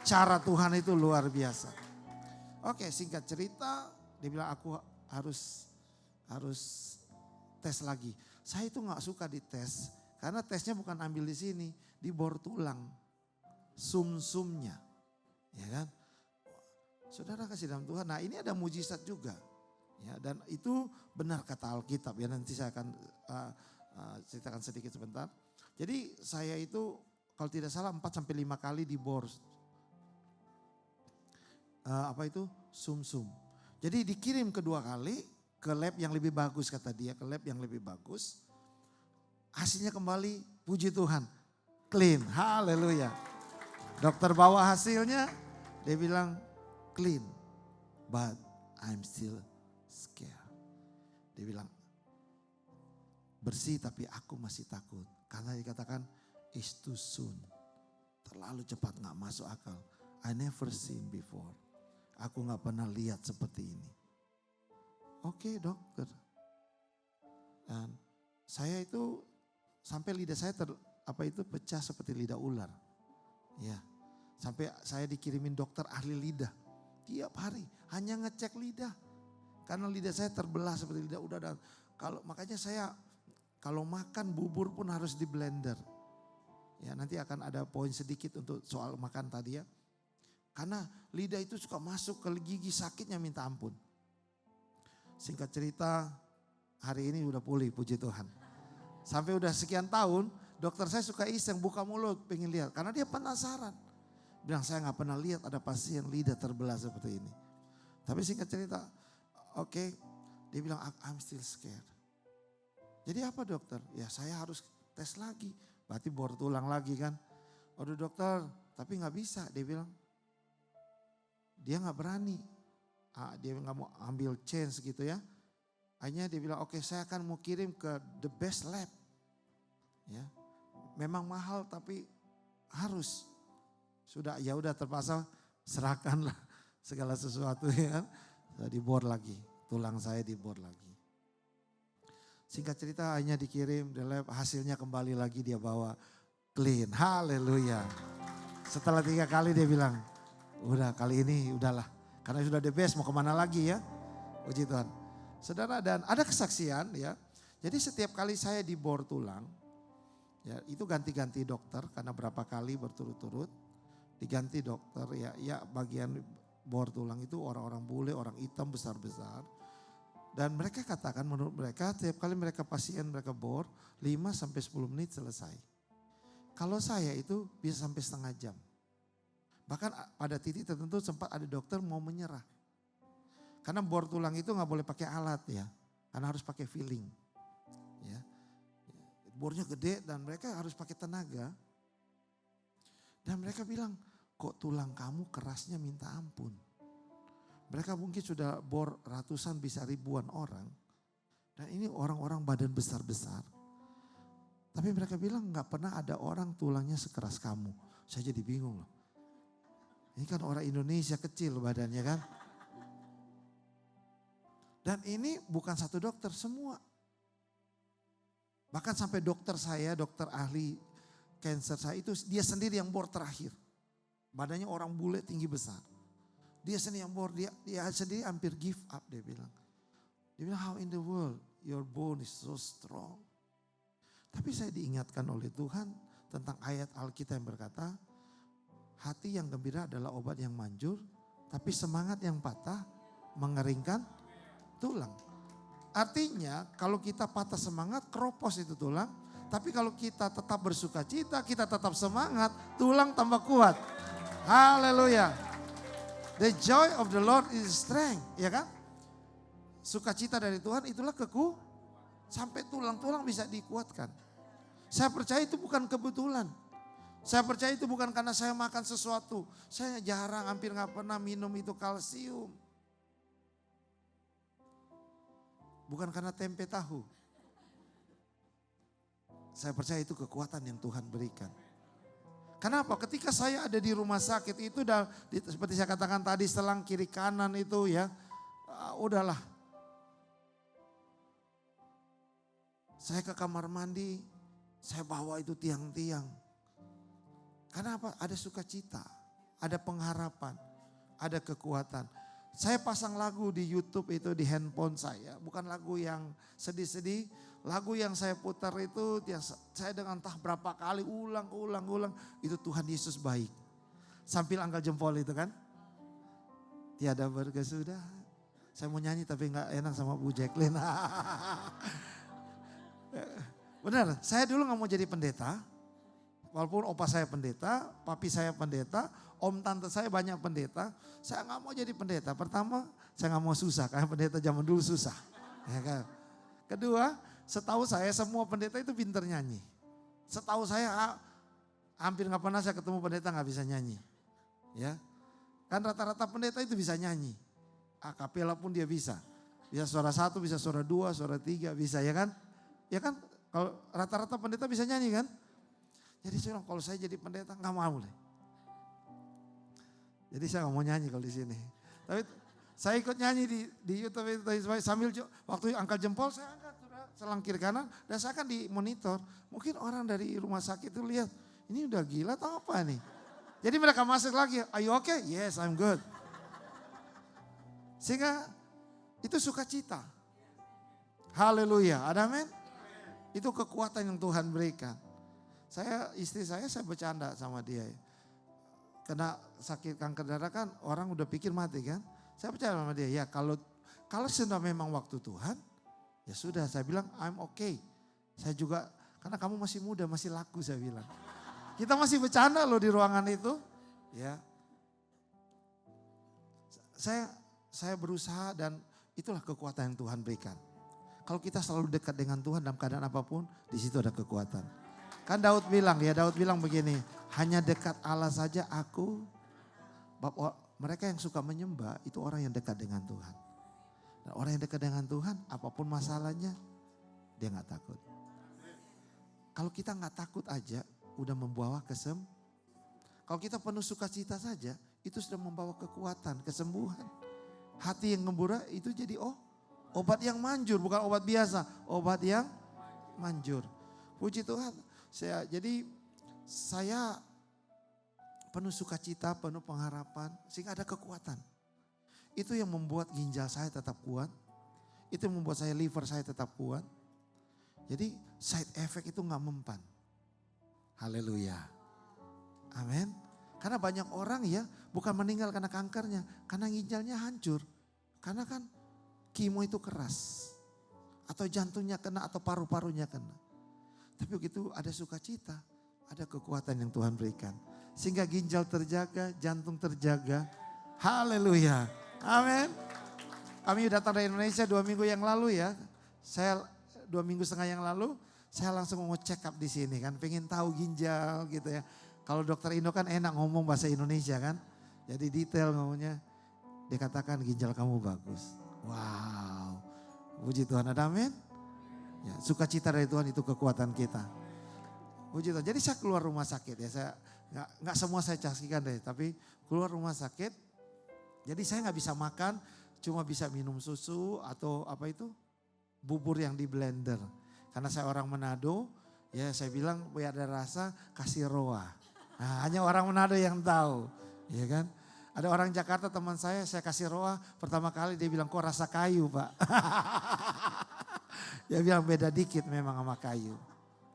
Cara Tuhan itu luar biasa. Oke, singkat cerita, dia bilang aku harus tes lagi. Saya itu nggak suka dites karena tesnya bukan ambil di sini, di bor tulang, sumsumnya, ya kan? Saudara kasih dalam Tuhan. Nah ini ada mujizat juga, ya. Dan itu benar kata Alkitab. Ya nanti saya akan ceritakan sedikit sebentar. Jadi saya itu kalau tidak salah 4-5 kali di bor sumsum. Jadi dikirim kedua kali ke lab yang lebih bagus kata dia, ke lab yang lebih bagus. Hasilnya kembali, puji Tuhan, clean, haleluya. Dokter bawa hasilnya, dia bilang clean, but I'm still scared. Dia bilang bersih tapi aku masih takut. Karena dikatakan it's too soon, terlalu cepat gak masuk akal. I never seen before, aku gak pernah lihat seperti ini. Oke dokter. Dan saya itu sampai lidah saya pecah seperti lidah ular. Ya. Sampai saya dikirimin dokter ahli lidah. Tiap hari hanya ngecek lidah. Karena lidah saya terbelah seperti lidah ular. Dan makanya saya kalau makan bubur pun harus di blender. Ya nanti akan ada poin sedikit untuk soal makan tadi ya. Karena lidah itu suka masuk ke gigi, sakitnya minta ampun. Singkat cerita, hari ini udah pulih, puji Tuhan. Sampai udah sekian tahun, dokter saya suka iseng buka mulut, pengen lihat. Karena dia penasaran. Bilang saya gak pernah lihat ada pasien lidah terbelah seperti ini. Tapi singkat cerita, oke, dia bilang I'm still scared. Jadi apa dokter? Ya saya harus tes lagi. Berarti bor tulang lagi kan. Aduh dokter, tapi gak bisa. Dia bilang, dia gak berani. Dia nggak mau ambil chance gitu ya. Akhirnya dia bilang oke, saya akan mau kirim ke the best lab. Ya, memang mahal tapi harus. Ya udah terpaksa serahkanlah segala sesuatu ya kan. Saya dibor lagi, tulang saya dibor lagi. Singkat cerita akhirnya dikirim the lab, hasilnya kembali lagi dia bawa clean. Haleluya. Setelah 3 kali dia bilang, udah kali ini udahlah. Karena sudah the best, mau kemana lagi ya. Puji Tuhan. Saudara, dan ada kesaksian ya. Jadi setiap kali saya dibor tulang, ya itu ganti-ganti dokter karena berapa kali berturut-turut. Diganti dokter ya bagian bor tulang itu orang-orang bule, orang hitam besar-besar. Dan mereka katakan menurut mereka setiap kali mereka pasien mereka bor 5-10 menit selesai. Kalau saya itu bisa sampai setengah jam. Bahkan pada titik tertentu sempat ada dokter mau menyerah. Karena bor tulang itu gak boleh pakai alat ya. Karena harus pakai feeling. Ya. Bornya gede dan mereka harus pakai tenaga. Dan mereka bilang, kok tulang kamu kerasnya minta ampun. Mereka mungkin sudah bor ratusan bisa ribuan orang. Dan ini orang-orang badan besar-besar. Tapi mereka bilang gak pernah ada orang tulangnya sekeras kamu. Saya jadi bingung loh. Ini kan orang Indonesia kecil badannya kan. Dan ini bukan satu dokter, semua. Bahkan sampai dokter saya, dokter ahli cancer saya itu dia sendiri yang bor terakhir. Badannya orang bule tinggi besar. Dia sendiri yang bor, dia sendiri hampir give up dia bilang. Dia bilang how in the world your bone is so strong. Tapi saya diingatkan oleh Tuhan tentang ayat Alkitab yang berkata, hati yang gembira adalah obat yang manjur, tapi semangat yang patah mengeringkan tulang. Artinya kalau kita patah semangat, keropos itu tulang. Tapi kalau kita tetap bersuka cita, kita tetap semangat, tulang tambah kuat. Haleluya. The joy of the Lord is strength, ya kan? Sukacita dari Tuhan itulah sampai tulang-tulang bisa dikuatkan. Saya percaya itu bukan kebetulan. Saya percaya itu bukan karena saya makan sesuatu. Saya jarang, hampir gak pernah minum itu kalsium. Bukan karena tempe tahu. Saya percaya itu kekuatan yang Tuhan berikan. Kenapa? Ketika saya ada di rumah sakit itu seperti saya katakan tadi selang kiri kanan itu ya. Udahlah. Saya ke kamar mandi, saya bawa itu tiang-tiang. Karena apa? Ada sukacita, ada pengharapan, ada kekuatan. Saya pasang lagu di YouTube itu di handphone saya. Bukan lagu yang sedih-sedih. Lagu yang saya putar itu yang saya dengan entah berapa kali ulang. Itu Tuhan Yesus baik. Sambil angkat jempol itu kan. Tiada berkesudahan. Saya mau nyanyi tapi gak enak sama Bu Jacqueline. Benar, saya dulu gak mau jadi pendeta. Walaupun opa saya pendeta, papi saya pendeta, om tante saya banyak pendeta. Saya gak mau jadi pendeta. Pertama, saya gak mau susah karena pendeta zaman dulu susah. Ya kan? Kedua, setahu saya semua pendeta itu pintar nyanyi. Setahu saya hampir gak pernah saya ketemu pendeta gak bisa nyanyi. Ya, kan rata-rata pendeta itu bisa nyanyi. Akapela pun dia bisa. Bisa suara 1, bisa suara 2, suara 3, bisa ya kan? Ya kan, kalau rata-rata pendeta bisa nyanyi kan? Jadi saya bilang kalau saya jadi pendeta nggak mau deh. Jadi saya nggak mau nyanyi kalau di sini. Tapi saya ikut nyanyi di YouTube itu sambil waktu angkat jempol saya angkat selang kiri kanan dan saya kan di monitor. Mungkin orang dari rumah sakit itu lihat ini udah gila atau apa nih. Jadi mereka masuk lagi, are you okay? Yes, I'm good. Sehingga itu sukacita. Haleluya, ada amin? Itu kekuatan yang Tuhan berikan. Istri saya bercanda sama dia. Kena sakit kanker darah kan orang udah pikir mati kan. Saya percaya sama dia, ya kalau sudah memang waktu Tuhan, ya sudah saya bilang I'm okay. Saya juga, karena kamu masih muda, masih laku saya bilang. Kita masih bercanda loh di ruangan itu. Ya. Saya berusaha dan itulah kekuatan yang Tuhan berikan. Kalau kita selalu dekat dengan Tuhan dalam keadaan apapun, di situ ada kekuatan. Kan Daud bilang begini, hanya dekat Allah saja aku. Mereka yang suka menyembah itu orang yang dekat dengan Tuhan. Dan orang yang dekat dengan Tuhan, apapun masalahnya, dia gak takut. Kalau kita gak takut aja, udah membawa kalau kita penuh sukacita saja, itu sudah membawa kekuatan, kesembuhan. Hati yang gembira itu jadi obat yang manjur, bukan obat biasa, obat yang manjur. Puji Tuhan. Jadi saya penuh sukacita, penuh pengharapan, sehingga ada kekuatan. Itu yang membuat ginjal saya tetap kuat. Itu yang membuat saya liver saya tetap kuat. Jadi side effect itu gak mempan. Haleluya. Amin. Karena banyak orang ya bukan meninggal karena kankernya, karena ginjalnya hancur. Karena kan kemo itu keras. Atau jantungnya kena atau paru-parunya kena. Tapi begitu ada sukacita, ada kekuatan yang Tuhan berikan. Sehingga ginjal terjaga, jantung terjaga. Haleluya. Amin. Kami datang dari Indonesia 2 minggu yang lalu ya. Saya 2,5 minggu yang lalu, saya langsung mau check up di sini kan. Pengen tahu ginjal gitu ya. Kalau dokter Indo kan enak ngomong bahasa Indonesia kan. Jadi detail ngomongnya. Dia katakan ginjal kamu bagus. Wow. Puji Tuhan, ada amin. Ya, sukacita dari Tuhan itu kekuatan kita. Puji Tuhan. Jadi saya keluar rumah sakit ya. Saya nggak semua saya saksikan deh, tapi keluar rumah sakit. Jadi saya nggak bisa makan, cuma bisa minum susu atau apa itu bubur yang di blender. Karena saya orang Manado, ya saya bilang biar ada rasa kasih roa. Nah, hanya orang Manado yang tahu, ya kan? Ada orang Jakarta teman saya kasih roa, pertama kali dia bilang kok rasa kayu Pak. Dia bilang beda dikit memang sama kayu.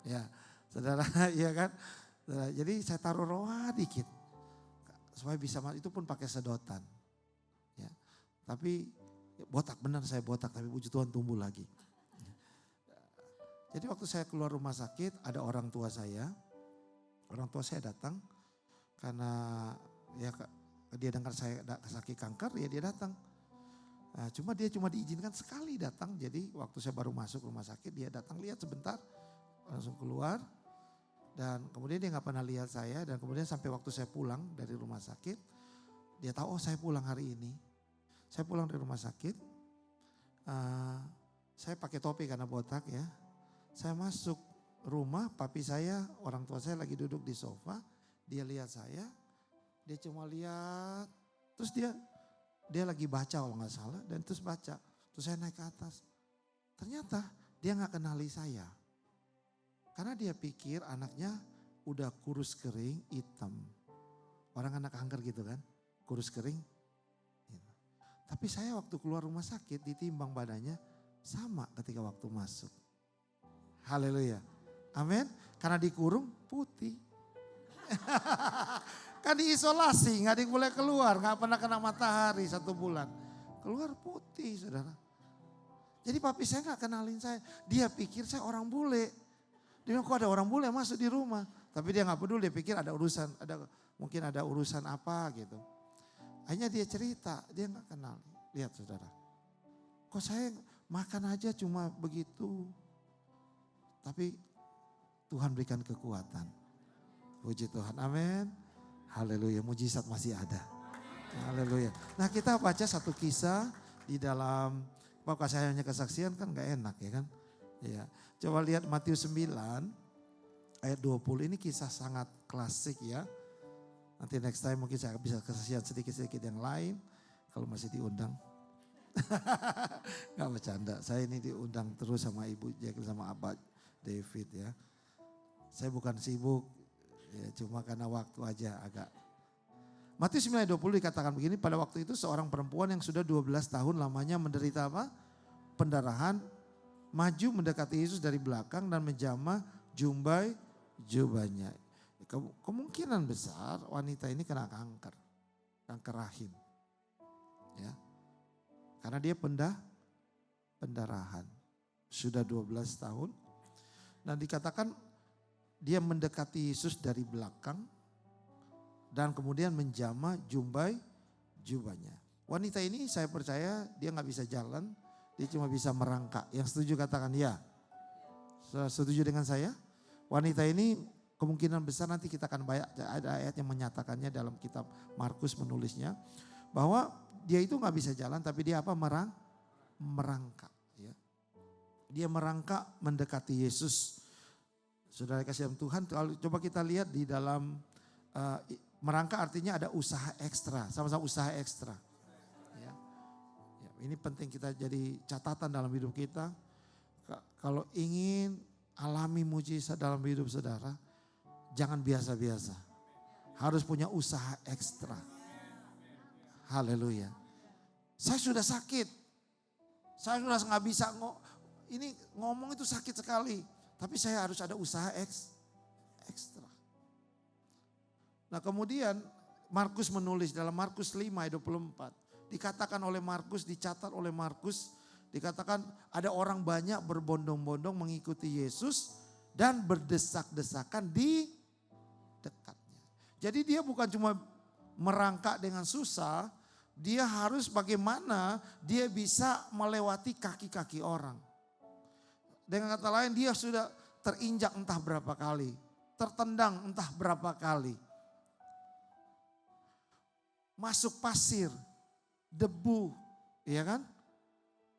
Ya, saudara, ya kan. Saudara, jadi saya taruh roa dikit. Supaya bisa, itu pun pakai sedotan. Ya, tapi botak benar saya botak, tapi puji Tuhan tumbuh lagi. Jadi waktu saya keluar rumah sakit ada orang tua saya datang karena ya dia dengar saya sakit kanker ya dia datang. Nah, dia cuma diizinkan sekali datang, jadi waktu saya baru masuk rumah sakit dia datang lihat sebentar langsung keluar dan kemudian dia gak pernah lihat saya dan kemudian sampai waktu saya pulang dari rumah sakit dia tahu saya pulang hari ini. Saya pulang dari rumah sakit, saya pakai topi karena botak ya. Saya masuk rumah, papi saya, orang tua saya lagi duduk di sofa, dia lihat saya, dia cuma lihat, terus dia lagi baca kalau nggak salah, dan terus baca, terus saya naik ke atas. Ternyata dia nggak kenali saya, karena dia pikir anaknya udah kurus kering, hitam. Orang anak kanker gitu kan, kurus kering. Gitu. Tapi saya waktu keluar rumah sakit ditimbang badannya sama ketika waktu masuk. Haleluya. Amin. Karena dikurung putih. Kan diisolasi, nggak boleh keluar, nggak pernah kena matahari 1 bulan. Keluar putih, saudara. Jadi papi saya nggak kenalin saya. Dia pikir saya orang bule. Dia bilang, kok ada orang bule masuk di rumah. Tapi dia nggak peduli, dia pikir ada urusan, mungkin ada urusan apa gitu. Akhirnya dia cerita, dia nggak kenal. Lihat saudara, kok saya makan aja cuma begitu. Tapi Tuhan berikan kekuatan. Puji Tuhan, amin. Haleluya, mujizat masih ada. Haleluya. Nah kita baca satu kisah di dalam, kalau saya hanya kesaksian kan gak enak ya kan. Ya. Coba lihat Matius 9 ayat 20, ini kisah sangat klasik ya. Nanti next time mungkin saya bisa kesaksian sedikit-sedikit yang lain. Kalau masih diundang. Gak bercanda, saya ini diundang terus sama Ibu Jacqueline sama Abah David ya. Saya bukan sibuk, ya cuma karena waktu aja agak. Matius 9:20 dikatakan begini, pada waktu itu seorang perempuan yang sudah 12 tahun lamanya menderita apa? Pendarahan, maju mendekati Yesus dari belakang dan menjamah jubahnya. Kemungkinan besar wanita ini kena kanker rahim. Ya. Karena dia pendarahan. Sudah 12 tahun. Dan dikatakan dia mendekati Yesus dari belakang dan kemudian menjamah jubahnya. Wanita ini saya percaya dia nggak bisa jalan, dia cuma bisa merangkak. Yang setuju katakan ya. Setuju dengan saya? Wanita ini kemungkinan besar nanti kita akan ada ayat yang menyatakannya dalam kitab Markus menulisnya. Bahwa dia itu nggak bisa jalan tapi dia apa? Merangkak. Ya. Dia merangkak mendekati Yesus. Saudara kasih dalam Tuhan, kalau coba kita lihat di dalam merangkak artinya ada usaha ekstra, sama-sama usaha ekstra. Ya. Ya, ini penting kita jadi catatan dalam hidup kita. Kalau ingin alami mujizat dalam hidup saudara, jangan biasa-biasa. Harus punya usaha ekstra. Haleluya. Saya sudah sakit. Saya sudah nggak bisa ini ngomong itu sakit sekali. Tapi saya harus ada usaha ekstra. Nah kemudian Markus menulis dalam Markus 5 ayat 24. Dikatakan oleh Markus, dicatat oleh Markus. Dikatakan ada orang banyak berbondong-bondong mengikuti Yesus dan berdesak-desakan di dekatnya. Jadi dia bukan cuma merangkak dengan susah, dia harus bagaimana dia bisa melewati kaki-kaki orang. Dengan kata lain dia sudah terinjak entah berapa kali, tertendang entah berapa kali. Masuk pasir, debu, ya kan?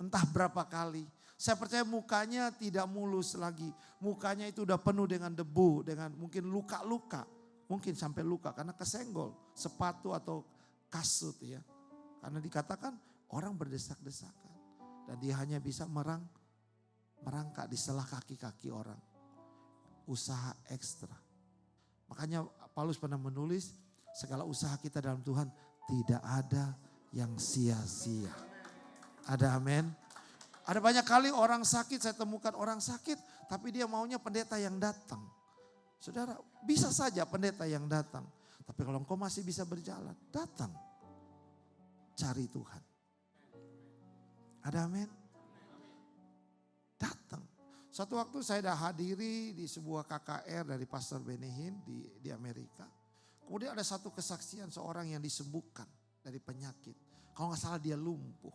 Entah berapa kali. Saya percaya mukanya tidak mulus lagi. Mukanya itu udah penuh dengan debu, dengan mungkin luka-luka. Mungkin sampai luka karena kesenggol sepatu atau kasut ya. Karena dikatakan orang berdesak-desakan. Dan dia hanya bisa merangkak di selah kaki-kaki orang. Usaha ekstra. Makanya Paulus pernah menulis segala usaha kita dalam Tuhan tidak ada yang sia-sia. Ada amin. Ada banyak kali orang sakit, saya temukan orang sakit tapi dia maunya pendeta yang datang. Saudara, bisa saja pendeta yang datang. Tapi kalau engkau masih bisa berjalan, datang. Cari Tuhan. Ada amin. Datang. Suatu waktu saya dah hadiri di sebuah KKR dari Pastor Benehin di Amerika. Kemudian ada satu kesaksian seorang yang disembuhkan dari penyakit. Kalau gak salah dia lumpuh.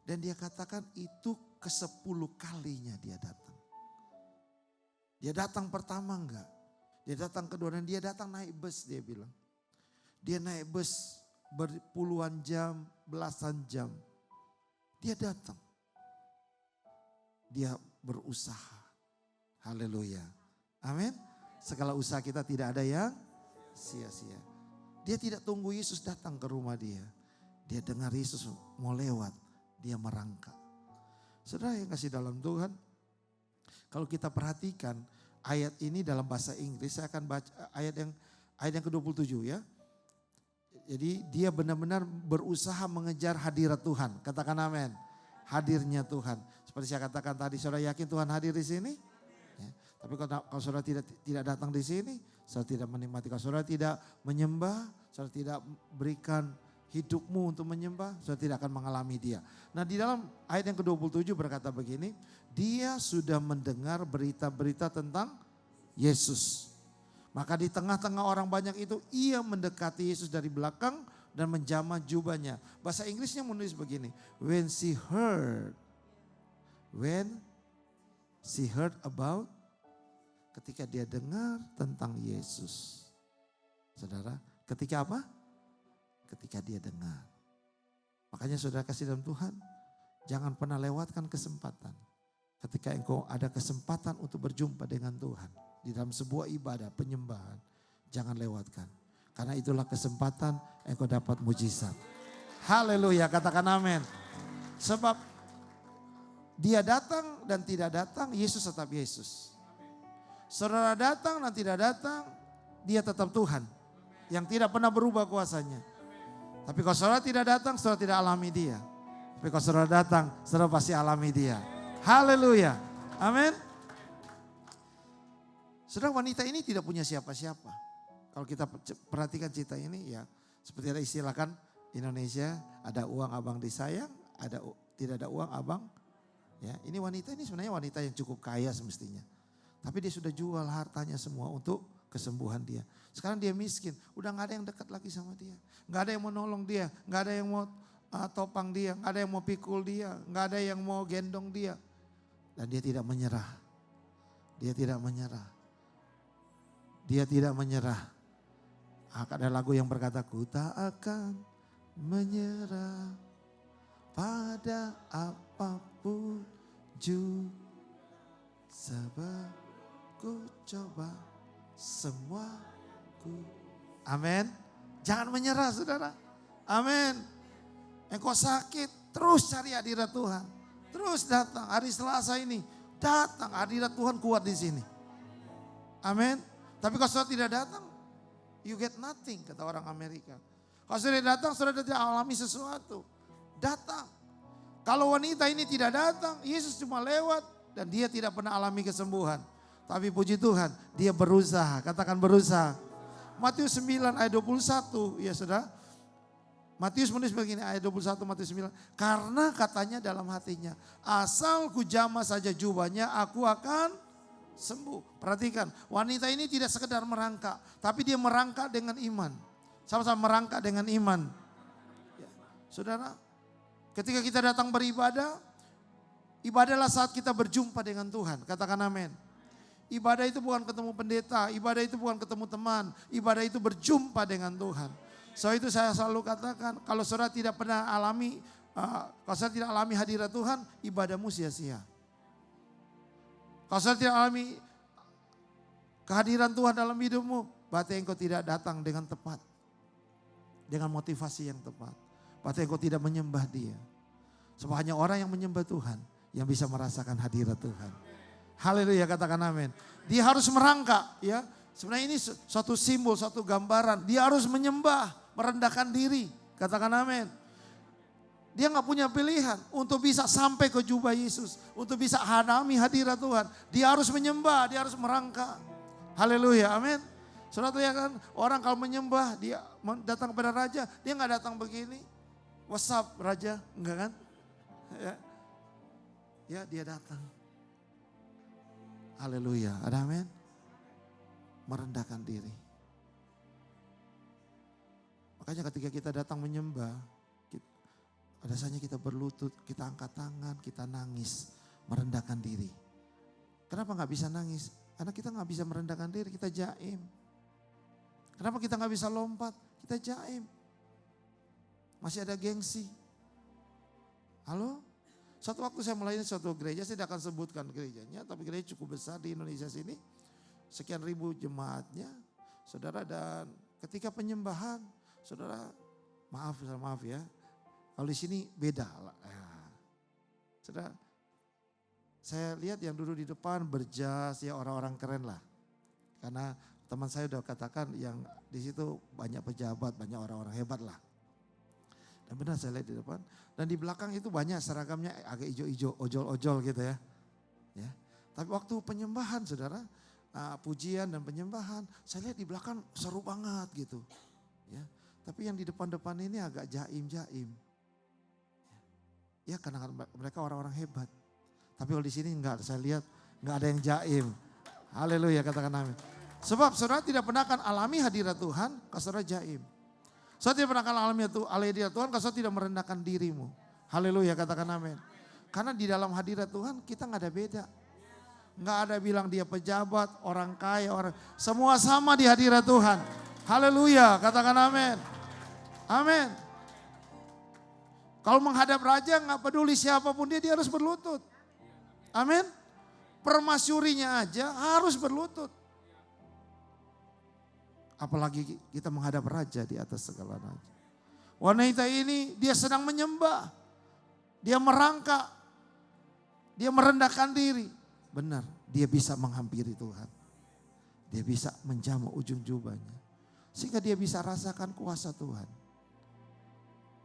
Dan dia katakan itu ke-10 kalinya dia datang. Dia datang pertama enggak. Dia datang kedua dan dia datang naik bus dia bilang. Dia naik bus berpuluhan jam, belasan jam. Dia datang. Dia berusaha. Haleluya. Amin. Segala usaha kita tidak ada yang sia-sia. Dia tidak tunggu Yesus datang ke rumah dia. Dia dengar Yesus mau lewat. Dia merangkak. Saudara yang kasih dalam Tuhan. Kalau kita perhatikan ayat ini dalam bahasa Inggris. Saya akan baca ayat yang ke-27 ya. Jadi dia benar-benar berusaha mengejar hadirat Tuhan. Katakan amin. Hadirnya Tuhan. Seperti saya katakan tadi, saudara yakin Tuhan hadir di sini? Ya. Tapi kalau saudara tidak datang di sini, saudara tidak menikmati. Kalau saudara tidak menyembah, saudara tidak berikan hidupmu untuk menyembah, saudara tidak akan mengalami dia. Nah di dalam ayat yang ke-27 berkata begini, dia sudah mendengar berita-berita tentang Yesus. Maka di tengah-tengah orang banyak itu ia mendekati Yesus dari belakang dan menjamah jubahnya. Bahasa Inggrisnya menulis begini. When she heard about, ketika dia dengar tentang Yesus. Saudara, ketika apa? Ketika dia dengar. Makanya saudara kasih dalam Tuhan, jangan pernah lewatkan kesempatan. Ketika engkau ada kesempatan untuk berjumpa dengan Tuhan. Di dalam sebuah ibadah penyembahan, jangan lewatkan. Karena itulah kesempatan engkau dapat mujizat. Haleluya, katakan amin. Sebab dia datang dan tidak datang, Yesus tetap Yesus. Saudara datang dan tidak datang, dia tetap Tuhan. Yang tidak pernah berubah kuasanya. Tapi kalau saudara tidak datang, saudara tidak alami dia. Tapi kalau saudara datang, saudara pasti alami dia. Haleluya, amin. Saudara, wanita ini tidak punya siapa-siapa. Kalau kita perhatikan cerita ini ya, seperti ada istilah kan Indonesia, ada uang abang disayang, tidak ada uang abang. Ya, ini wanita ini sebenarnya wanita yang cukup kaya semestinya. Tapi dia sudah jual hartanya semua untuk kesembuhan dia. Sekarang dia miskin, udah gak ada yang dekat lagi sama dia. Gak ada yang mau nolong dia, gak ada yang mau topang dia, gak ada yang mau pikul dia, gak ada yang mau gendong dia. Dan dia tidak menyerah. Dia tidak menyerah. Dia tidak menyerah. Ada lagu yang berkata, ku tak akan menyerah pada apapun juga. Sebab ku coba semuaku. Amin. Jangan menyerah saudara. Amin. Engkau sakit, terus cari hadirat Tuhan. Terus datang hari Selasa ini. Datang hadirat Tuhan kuat di sini. Amin. Tapi kalau saudara tidak datang, you get nothing, kata orang Amerika. Kalau saudara datang, saudara tidak alami sesuatu. Datang. Kalau wanita ini tidak datang, Yesus cuma lewat dan dia tidak pernah alami kesembuhan. Tapi puji Tuhan, dia berusaha. Katakan berusaha. Matius 9 ayat 21, ya saudara. Matius menulis begini, ayat 21 Matius 9. Karena katanya dalam hatinya, asal ku jamah saja jubahnya, aku akan sembuh. Perhatikan, wanita ini tidak sekedar merangkak, tapi dia merangkak dengan iman. Sama-sama merangkak dengan iman. Ya. Saudara, ketika kita datang beribadah, ibadahlah saat kita berjumpa dengan Tuhan. Katakan amin. Ibadah itu bukan ketemu pendeta, ibadah itu bukan ketemu teman, ibadah itu berjumpa dengan Tuhan. So itu saya selalu katakan, kalau saudara tidak pernah alami, kalau saudara tidak alami hadirat Tuhan, ibadahmu sia-sia. Kalau saudara tidak alami kehadiran Tuhan dalam hidupmu, berarti engkau tidak datang dengan tepat. Dengan motivasi yang tepat. Berarti engkau tidak menyembah dia. Sebab hanya orang yang menyembah Tuhan yang bisa merasakan hadirat Tuhan. Haleluya, katakan amin. Dia harus merangkak ya. Sebenarnya ini suatu simbol, suatu gambaran. Dia harus menyembah, merendahkan diri. Katakan amin. Dia gak punya pilihan untuk bisa sampai ke jubah Yesus. Untuk bisa alami hadirat Tuhan. Dia harus menyembah, dia harus merangkak. Haleluya, amin. Saudara ya kan, orang kalau menyembah, dia datang kepada raja, dia gak datang begini. What's up raja, enggak kan? Ya dia datang. Haleluya, ada amin. Merendahkan diri. Makanya ketika kita datang menyembah, pada saatnya kita berlutut, kita angkat tangan, kita nangis, merendahkan diri. Kenapa gak bisa nangis? Karena kita gak bisa merendahkan diri, kita jaim. Kenapa kita gak bisa lompat? Kita jaim. Masih ada gengsi. Halo? Suatu waktu saya melayani suatu gereja, saya tidak akan sebutkan gerejanya, tapi gereja cukup besar di Indonesia sini. Sekian ribu jemaatnya, saudara, dan ketika penyembahan, saudara, maaf ya, kalau di sini beda lah. Ya. Saudara, saya lihat yang duduk di depan berjas, ya orang-orang keren lah. Karena teman saya udah katakan yang di situ banyak pejabat, banyak orang-orang hebat lah. Dan benar saya lihat di depan. Dan di belakang itu banyak seragamnya agak hijau-hijau, ojol-ojol gitu ya. Ya. Tapi waktu penyembahan saudara, pujian dan penyembahan, saya lihat di belakang seru banget gitu. Ya. Tapi yang di depan-depan ini agak jaim-jaim. Ya karena mereka orang-orang hebat. Tapi kalau di sini enggak, saya lihat enggak ada yang jaim. Haleluya, katakan amin. Sebab saudara tidak pernah akan alami hadirat Tuhan kalau saudara jaim. Saudara tidak pernah akan alami hadirat Tuhan kalau saudara tidak merendahkan dirimu. Haleluya, katakan amin. Karena di dalam hadirat Tuhan kita enggak ada beda. Enggak ada bilang dia pejabat, orang kaya, semua sama di hadirat Tuhan. Haleluya, katakan amin. Amin. Kalau menghadap raja enggak peduli siapapun dia harus berlutut. Amin. Permasyurinya aja harus berlutut. Apalagi kita menghadap raja di atas segala raja. Wanita ini dia sedang menyembah. Dia merangkak. Dia merendahkan diri. Benar, dia bisa menghampiri Tuhan. Dia bisa menjamah ujung jubahnya. Sehingga dia bisa rasakan kuasa Tuhan.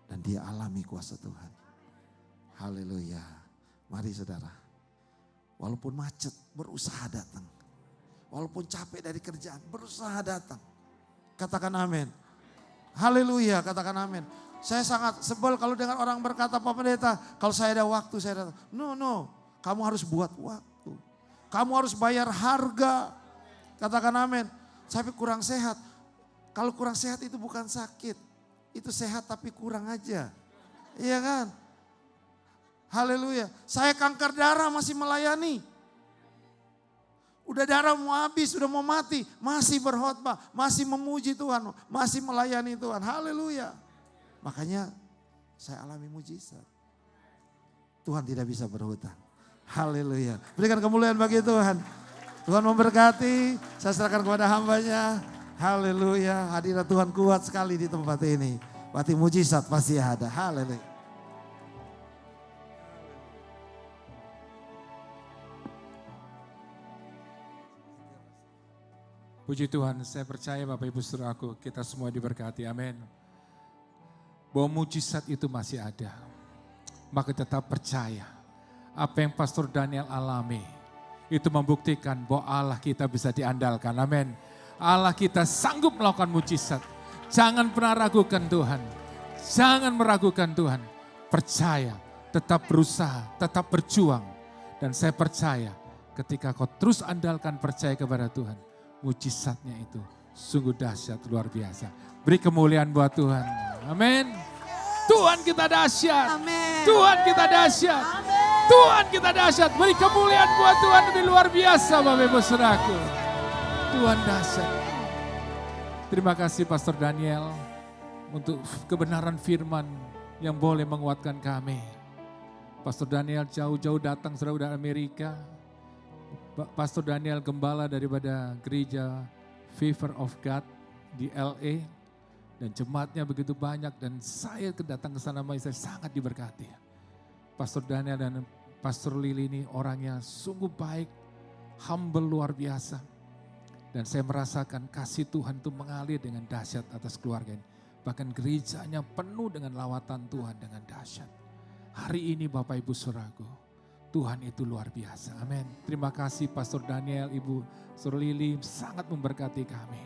Dan dia alami kuasa Tuhan. Haleluya. Mari saudara. Walaupun macet, berusaha datang. Walaupun capek dari kerjaan, berusaha datang. Katakan amin. Haleluya, katakan amin. Saya sangat sebel kalau dengar orang berkata, Pak Pendeta, kalau saya ada waktu, saya datang. No, kamu harus buat waktu. Kamu harus bayar harga. Katakan amin. Saya kurang sehat. Kalau kurang sehat itu bukan sakit. Itu sehat tapi kurang aja. Iya kan? Haleluya. Saya kanker darah masih melayani. Udah darah mau habis, udah mau mati. Masih berkhotbah, masih memuji Tuhan. Masih melayani Tuhan. Haleluya. Makanya saya alami mujizat. Tuhan tidak bisa berhutang. Haleluya. Berikan kemuliaan bagi Tuhan. Tuhan memberkati. Saya serahkan kepada hambanya. Haleluya. Hadirat Tuhan kuat sekali di tempat ini. Berarti mujizat pasti ada. Haleluya. Puji Tuhan, saya percaya Bapak Ibu Saudaraku, kita semua diberkati, amin. Bahwa mujizat itu masih ada. Maka tetap percaya, apa yang Pastor Daniel alami, itu membuktikan bahwa Allah kita bisa diandalkan, amin. Allah kita sanggup melakukan mujizat. Jangan pernah ragukan Tuhan, jangan meragukan Tuhan. Percaya, tetap berusaha, tetap berjuang. Dan saya percaya, ketika kau terus andalkan percaya kepada Tuhan, mujizatnya itu sungguh dahsyat luar biasa. Beri kemuliaan buat Tuhan. Amin. Tuhan kita dahsyat. Amin. Tuhan kita dahsyat. Amin. Tuhan kita dahsyat. Beri kemuliaan buat Tuhan lebih luar biasa Bapak Ibu Saudaraku. Tuhan dahsyat. Terima kasih Pastor Daniel untuk kebenaran firman yang boleh menguatkan kami. Pastor Daniel jauh-jauh datang saudara dari Amerika. Pastor Daniel gembala daripada gereja Favor of God di LA dan jemaatnya begitu banyak dan saya datang ke sana saya sangat diberkati. Pastor Daniel dan Pastor Lili ini orangnya sungguh baik, humble luar biasa. Dan saya merasakan kasih Tuhan itu mengalir dengan dahsyat atas keluarga ini. Bahkan gerejanya penuh dengan lawatan Tuhan dengan dahsyat. Hari ini Bapak Ibu Saudaraku, Tuhan itu luar biasa. Amin. Terima kasih Pastor Daniel, Ibu Sur Lili sangat memberkati kami.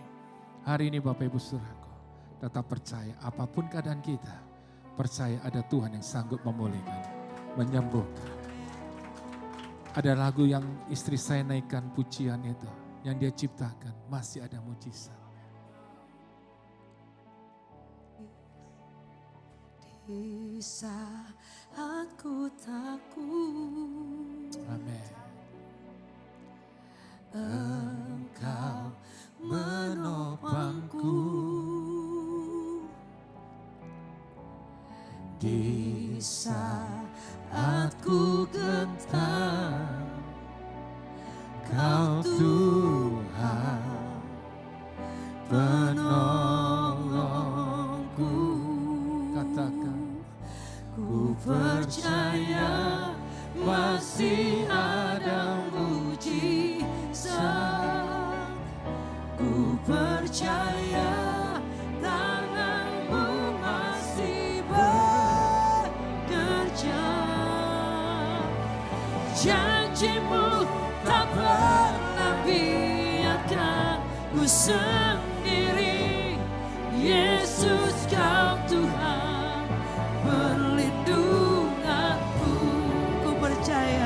Hari ini Bapak Ibu Saudaraku, tetap percaya apapun keadaan kita, percaya ada Tuhan yang sanggup memulihkan, menyembuhkan. Ada lagu yang istri saya naikkan pujian itu, yang dia ciptakan, masih ada mujizat. Di saat ku takut, Amin. Engkau menopangku. Di saat ku gentar, Kau Tuhan penolongku. Katakan, Ku percaya masih ada Janjimu tak pernah biarkan ku sendiri. Yesus kau Tuhan perlindunganku. Ku percaya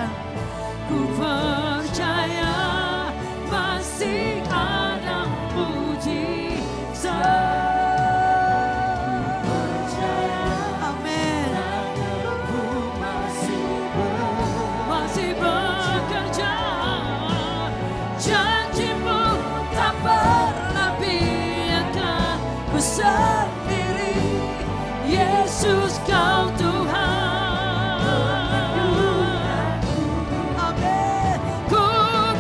masih ada mujizat. Amin. Masih bekerja. Janjimu tak pernah biarkan ku sendiri. Yesus kau Tuhan. Amin. Ku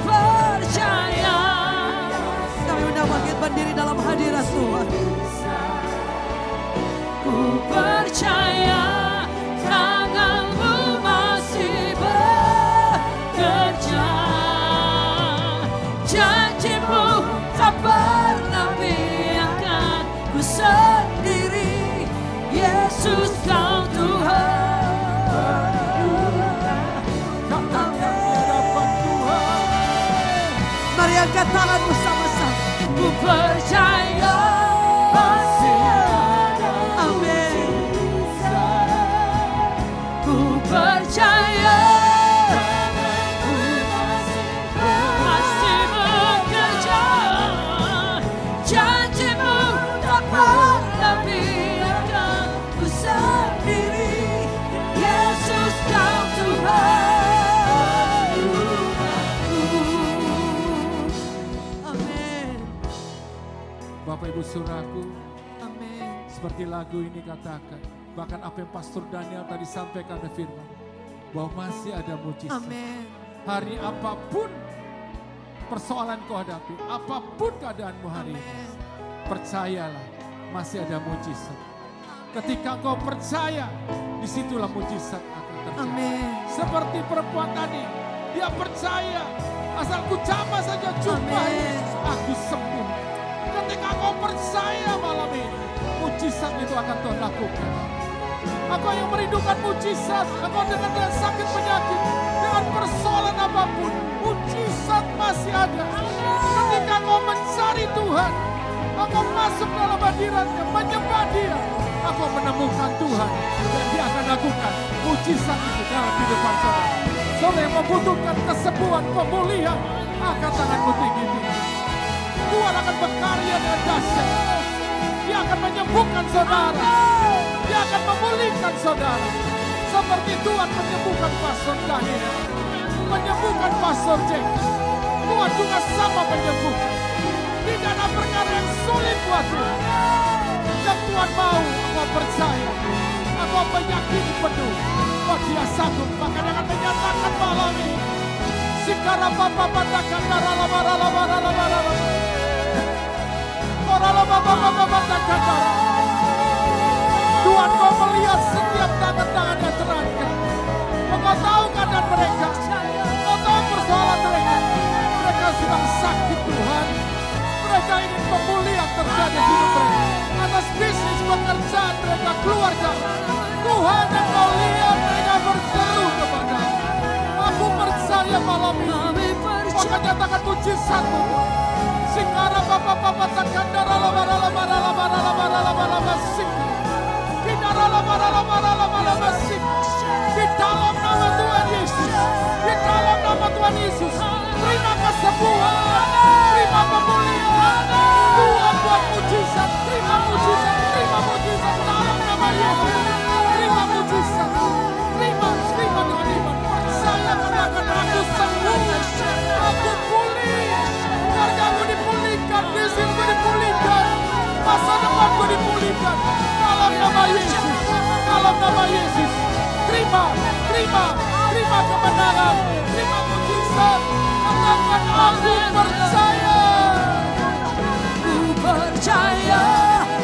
percaya. Kami undang bangkit berdiri dalam hadirat Tuhan. Ku percaya tangan-Mu masih bekerja. Janji-Mu tak pernah biarkan ku sendiri. Yesus kau Tuhan. Katakan di hadapan Tuhan. Mari angkat tanganmu sama-sama. Ku percaya masih ada Amin. ku percaya masih bekerja. Janji-Mu tak pernah biarkan ku sendiri. Yesus kau Tuhan. Amin. Bapak Ibu Saudaraku, Amin. seperti lagu ini katakan, bahkan apa yang Pastor Daniel tadi sampaikan ada firman, bahwa masih ada mujizat. Amin. Hari apapun persoalan kau hadapi, apapun keadaanmu hari ini, Amin. percayalah masih ada mujizat. Ketika kau percaya, disitulah mujizat akan terjadi. Amin. Seperti perempuan tadi, dia percaya, asal ku jamah saja jubah Amin. Yesus, aku sembuh. Ketika kau percaya malam ini, mujizat itu akan Tuhan lakukan. Engkau yang merindukan mujizat, engkau dengan sakit penyakit, dengan persoalan apapun, mujizat masih ada. Ketika kau mencari Tuhan, engkau masuk dalam hadiratnya, menyembah Dia, engkau menemukan Tuhan, dan Dia akan lakukan mujizat itu dalam kehidupan saudara. Saudara yang membutuhkan kesembuhan, pemulihan, angkat tanganmu tinggi-tinggi. Tuhan akan berkarya dengan dahsyat. Dia akan menyembuhkan saudara. Dia akan memulihkan saudara. Seperti Tuhan menyembuhkan Pastor Daniel, menyembuhkan Pastor Jack. Tuhan juga sama menyembuhkan. Tidak ada perkara yang sulit buat Tuhan. Yang Tuhan mau, engkau percaya. Engkau meyakini penuh. Oh, Dia sanggup, maka Dia akan menyatakan malam ini. Sikara papa batakan darah lama. Tuhan kau melihat setiap tangan-tangan yang terangkat. Engkau tahu keadaan mereka. Engkau tahu persoalan mereka. Mereka sedang sakit Tuhan. Mereka ingin pemulihan terjadi di hidup mereka. Atas bisnis, pekerjaan mereka, keluarga. Tuhan yang kau lihat mereka berseru kepada. Aku percaya malam ini. Kau akan nyatakan mujizat-Mu. Sikara papa takkan darah lama sik. Kidara lama sik. Di dalam nama Tuhan Yesus. Di dalam nama Tuhan Yesus. Terima kesembuhan. Terima pemulihan. Tuhan buat mujizat. Terima mujizat. Terima mujizat. Dalam nama Yesus. Terima mujizat. Terima dengan iman. Percaya katakan aku sembuh. Aku pulih. Keluargaku dipulihkan, bisnisku dipulihkan, masa depanku dipulihkan. Dalam nama Yesus, dalam nama Yesus. Terima kemenangan, terima mujizat. Katakan aku percaya. Ku percaya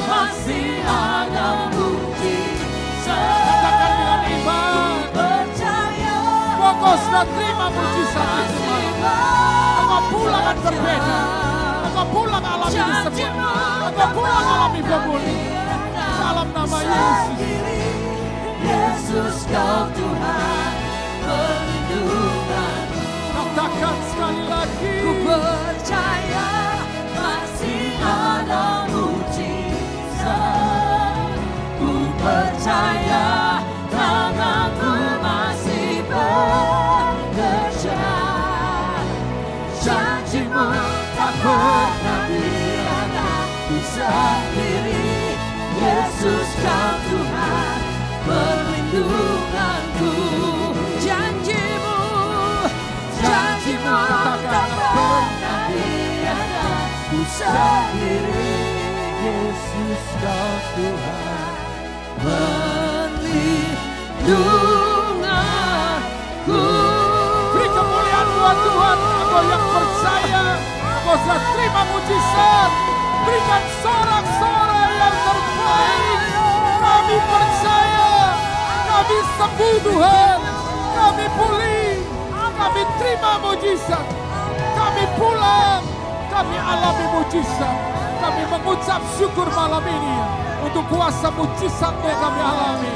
masih ada mujizat. Katakan dengan iman. Percaya Kau sudah terima mujizat itu. Engkau pulang akan berbeda. Engkau pulang alami semua. Engkau pulang alami pemulihan. Dalam nama Yesus. Yesus kau Tuhan perlindungan. Katakan sekali lagi. Ku percaya masih ada mujizat. Ku percaya tanganmu masih bekerja. Janjimu tak pernah tiada. Ku sendiri, Yesus kau Tuhan perlindunganku. Janjimu tak pernah tiada. Ku sendiri, Yesus kau Tuhan. perlindunganku. Beri kemuliaan buat Tuhan. Engkau yang percaya, engkau sudah terima mujizat. Berikan sorak-sorai yang terbaik. Kami percaya, kami sembuh Tuhan. Kami pulih, kami terima mujizat. Kami pulang, kami alami mujizat. Kami mengucap syukur malam ini untuk kuasa mujizat yang kami alami.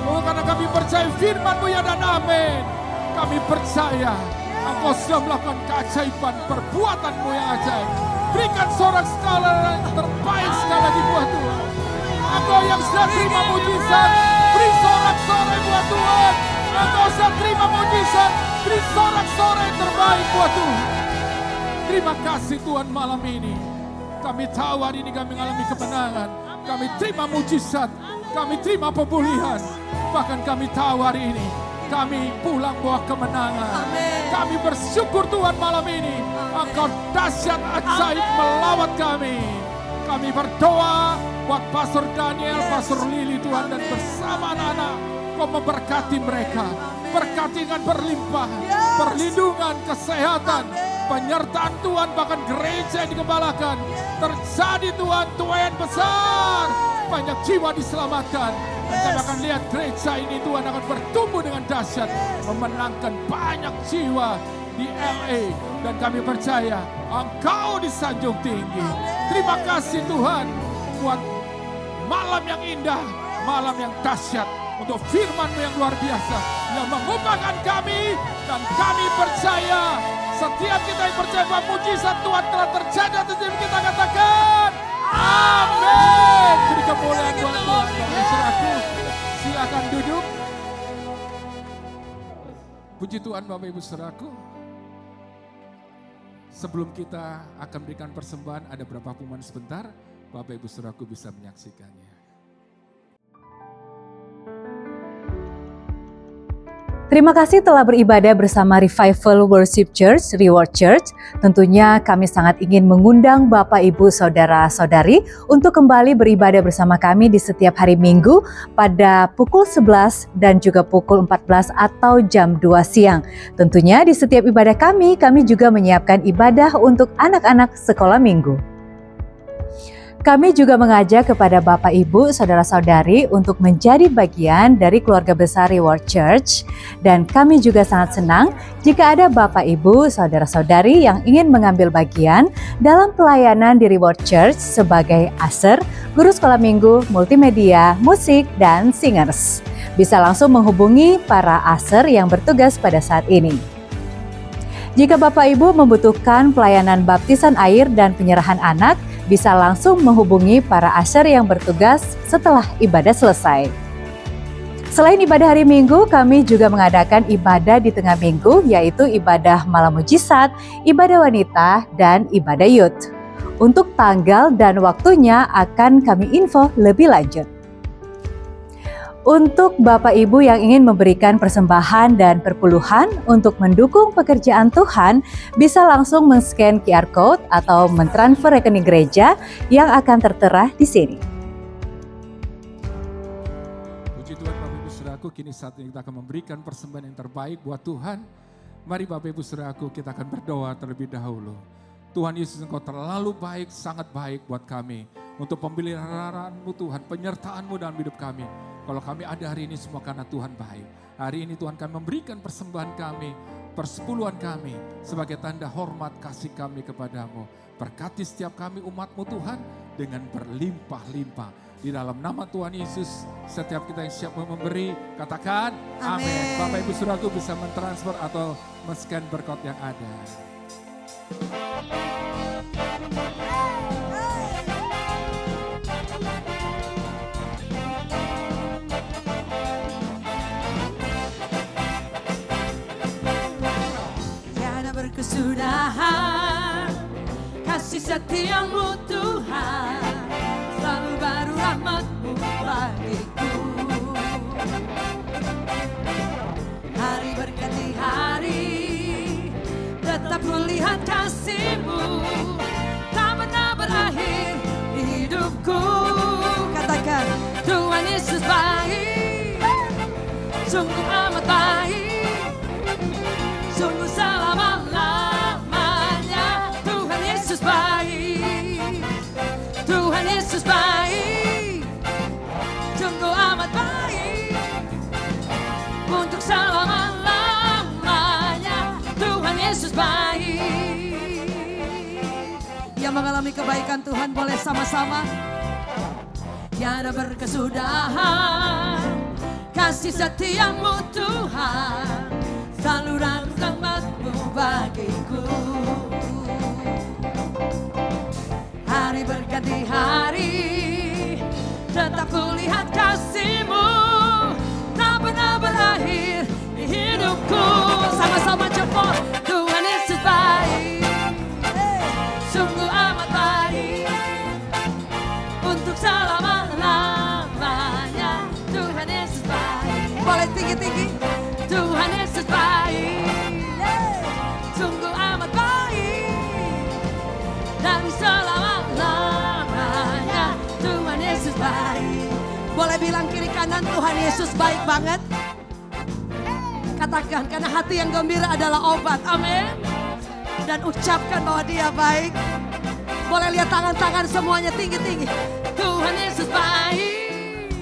Oh, karena kami percaya firman-Mu ya dan amin. Kami percaya Engkau sudah melakukan keajaiban, perbuatan-Mu yang ajaib. Berikan sorak skala yang terbaik sekali lagi buat Tuhan. Engkau yang sudah terima mujizat, beri sorak-sorai buat Tuhan. Engkau sudah terima mujizat, beri sorak-sorai yang terbaik buat Tuhan. Terima kasih Tuhan malam ini. Kami tahu hari ini kami mengalami kemenangan. Kami terima mujizat, kami terima pemulihan. Bahkan kami tahu hari ini kami pulang bawa kemenangan. Kami bersyukur Tuhan malam ini. Engkau dahsyat ajaib melawat kami. Kami berdoa buat Pastor Daniel, Pastor Lily Tuhan, dan bersama anak-anak Kau memberkati mereka. Berkati dengan berlimpah, perlindungan, kesehatan, penyertaan Tuhan, bahkan gereja yang digembalakan. Terjadi Tuhan, Tuhan besar. Banyak jiwa diselamatkan. Dan kami akan lihat gereja ini Tuhan akan bertumbuh dengan dahsyat. Memenangkan banyak jiwa di LA. Dan kami percaya Engkau disanjung tinggi. Terima kasih Tuhan buat malam yang indah, malam yang dahsyat. Untuk firman-Mu yang luar biasa yang mengubahkan kami, dan kami percaya setiap kita yang percaya bahwa mujizat Tuhan telah terjadi atas diri kita, katakan amin. Beri kemuliaan buat Tuhan. Bapak Saudaraku, silakan duduk. Puji Tuhan Bapak Ibu Saudaraku. Sebelum kita akan berikan persembahan, ada beberapa pengumuman sebentar. Bapak Ibu Saudaraku bisa menyaksikannya. Terima kasih telah beribadah bersama Revival Worship Church, Reward Church. Tentunya kami sangat ingin mengundang Bapak, Ibu, Saudara-saudari untuk kembali beribadah bersama kami di setiap hari Minggu pada pukul 11 dan juga pukul 14 atau jam 2 siang. Tentunya di setiap ibadah kami juga menyiapkan ibadah untuk anak-anak sekolah minggu. Kami juga mengajak kepada Bapak, Ibu, Saudara-saudari untuk menjadi bagian dari keluarga besar Reward Church. Dan kami juga sangat senang jika ada Bapak, Ibu, Saudara-saudari yang ingin mengambil bagian dalam pelayanan di Reward Church sebagai usher, guru sekolah minggu, multimedia, musik, dan singers. Bisa langsung menghubungi para usher yang bertugas pada saat ini. Jika Bapak Ibu membutuhkan pelayanan baptisan air dan penyerahan anak, bisa langsung menghubungi para usher yang bertugas setelah ibadah selesai. Selain ibadah hari Minggu, kami juga mengadakan ibadah di tengah minggu, yaitu ibadah malam mujizat, ibadah wanita, dan ibadah youth. Untuk tanggal dan waktunya akan kami info lebih lanjut. Untuk Bapak Ibu yang ingin memberikan persembahan dan perpuluhan untuk mendukung pekerjaan Tuhan, bisa langsung men-scan QR Code atau mentransfer rekening gereja yang akan tertera di sini. Puji Tuhan Bapak Ibu Saudaraku, kini saat ini kita akan memberikan persembahan yang terbaik buat Tuhan. Mari Bapak Ibu Saudaraku, kita akan berdoa terlebih dahulu. Tuhan Yesus, Engkau terlalu baik, sangat baik buat kami. Untuk pemeliharaan-Mu Tuhan, penyertaan-Mu dalam hidup kami. Kalau kami ada hari ini semua karena Tuhan baik. Hari ini Tuhan kami memberikan persembahan kami, persepuluhan kami sebagai tanda hormat kasih kami kepadamu. Berkati setiap kami umat-Mu Tuhan dengan berlimpah-limpah. Di dalam nama Tuhan Yesus, setiap kita yang siap memberi, katakan amin. Amin. Bapak Ibu Saudaraku bisa mentransfer atau men-scan barcode yang ada. Tiada berkesudahan kasih setiamu Tuhan, selalu baru rahmat-Mu bagiku. Hari berganti hari, tetap kulihat kasih-Mu, tak pernah berakhir di hidupku. Katakan, Tuhan Yesus baik, sungguh amat baik, sungguh selama-lamanya. Tuhan Yesus baik, Tuhan Yesus baik, sungguh amat baik, untuk selama-lamanya. Tuhan Yesus baik. Yang mengalami kebaikan Tuhan boleh sama-sama. Tiada berkesudahan kasih setiamu Tuhan, saluran rahmat-Mu bagiku. Hari berganti hari, tetap kulihat kasih-Mu, tak pernah berakhir di hidupku. Sama-sama jempol, Tuhan Yesus baik, sungguh amat baik, untuk selama-lamanya. Tuhan Yesus baik. Boleh tinggi-tinggi. Tuhan Yesus baik, sungguh amat baik, dan selama-lamanya. Tuhan Yesus baik. Boleh bilang kiri kanan, Tuhan Yesus baik banget. Katakan, karena hati yang gembira adalah obat. Amin. Dan ucapkan bahwa Dia baik. Boleh lihat tangan-tangan semuanya tinggi-tinggi. Tuhan Yesus baik,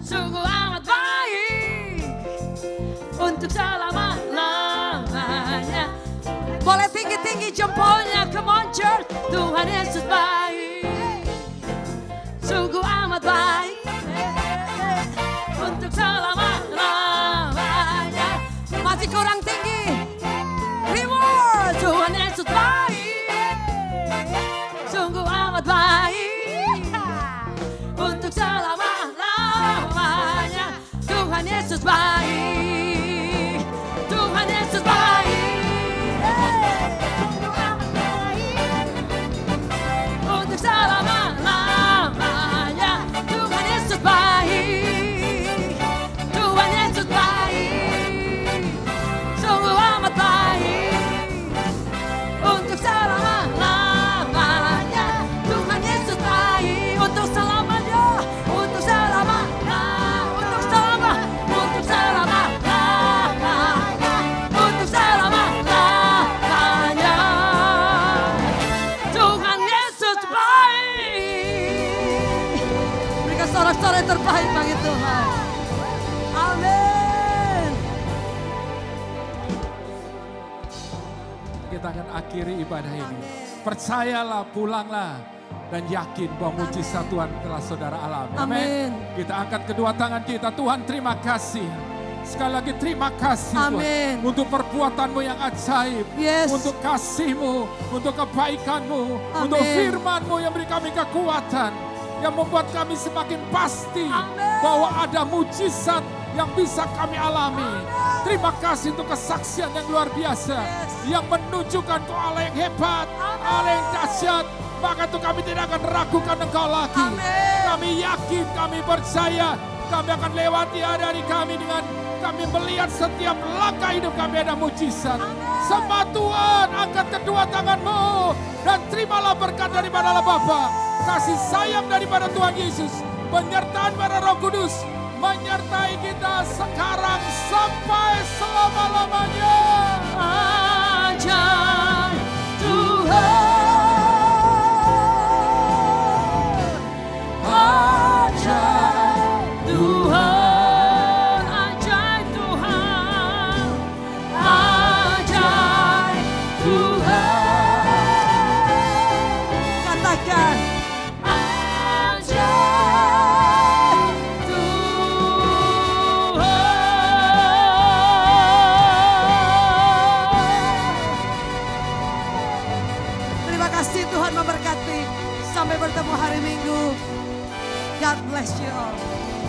sungguh amat baik, untuk selama-lamanya. Boleh tinggi-tinggi jempolnya, come on church. Tuhan Yesus baik, sungguh amat baik, untuk selama-lamanya. Masih kurang tinggi. Reward. Tuhan Yesus baik, sungguh amat baik, untuk selama-lamanya. Tuhan Yesus baik, Tuhan Yesus baik, sungguh amat baik, untuk selama-lamanya. Tuhan Yesus baik, Tuhan Yesus baik, sungguh amat baik, untuk selama-lamanya. Tuhan Yesus baik, untuk selamanya, untuk selamanya, untuk selama, untuk selama-lamanya, untuk selama-lamanya. Tuhan Yesus baik. Berikan sorak-sorai terbaik bagi Tuhan. Amin. Kita akan akhiri ibadah ini. Percayalah, pulanglah, dan yakin bahwa mujizat Tuhan telah saudara alami. Amin. Kita angkat kedua tangan kita. Tuhan, terima kasih. Sekali lagi terima kasih Amin. Tuhan. Untuk perbuatan-Mu yang ajaib. Yes. Untuk kasih-Mu. Untuk kebaikan-Mu. Amin. Untuk firman-Mu yang beri kami kekuatan. Yang membuat kami semakin pasti Amin. bahwa ada mujizat yang bisa kami alami. Terima kasih untuk kesaksian yang luar biasa. Yang menunjukkan Kau Allah yang hebat. Allah yang dahsyat. Maka itu kami tidak akan ragukan Engkau lagi. Amin. Kami yakin, kami percaya. Kami akan lewati hari-hari kami dengan kami melihat setiap langkah hidup kami ada mujizat. Sembah Tuhan, angkat kedua tangan-Mu. Dan terimalah berkat daripada Allah Bapa. Kasih sayang daripada Tuhan Yesus. Penyertaan pada Roh Kudus. Menyertai kita sekarang sampai selama-lamanya. Ajaib Tuhan, ajaib Tuhan, ajaib Tuhan, ajaib Tuhan. Katakan ajaib Haleluya.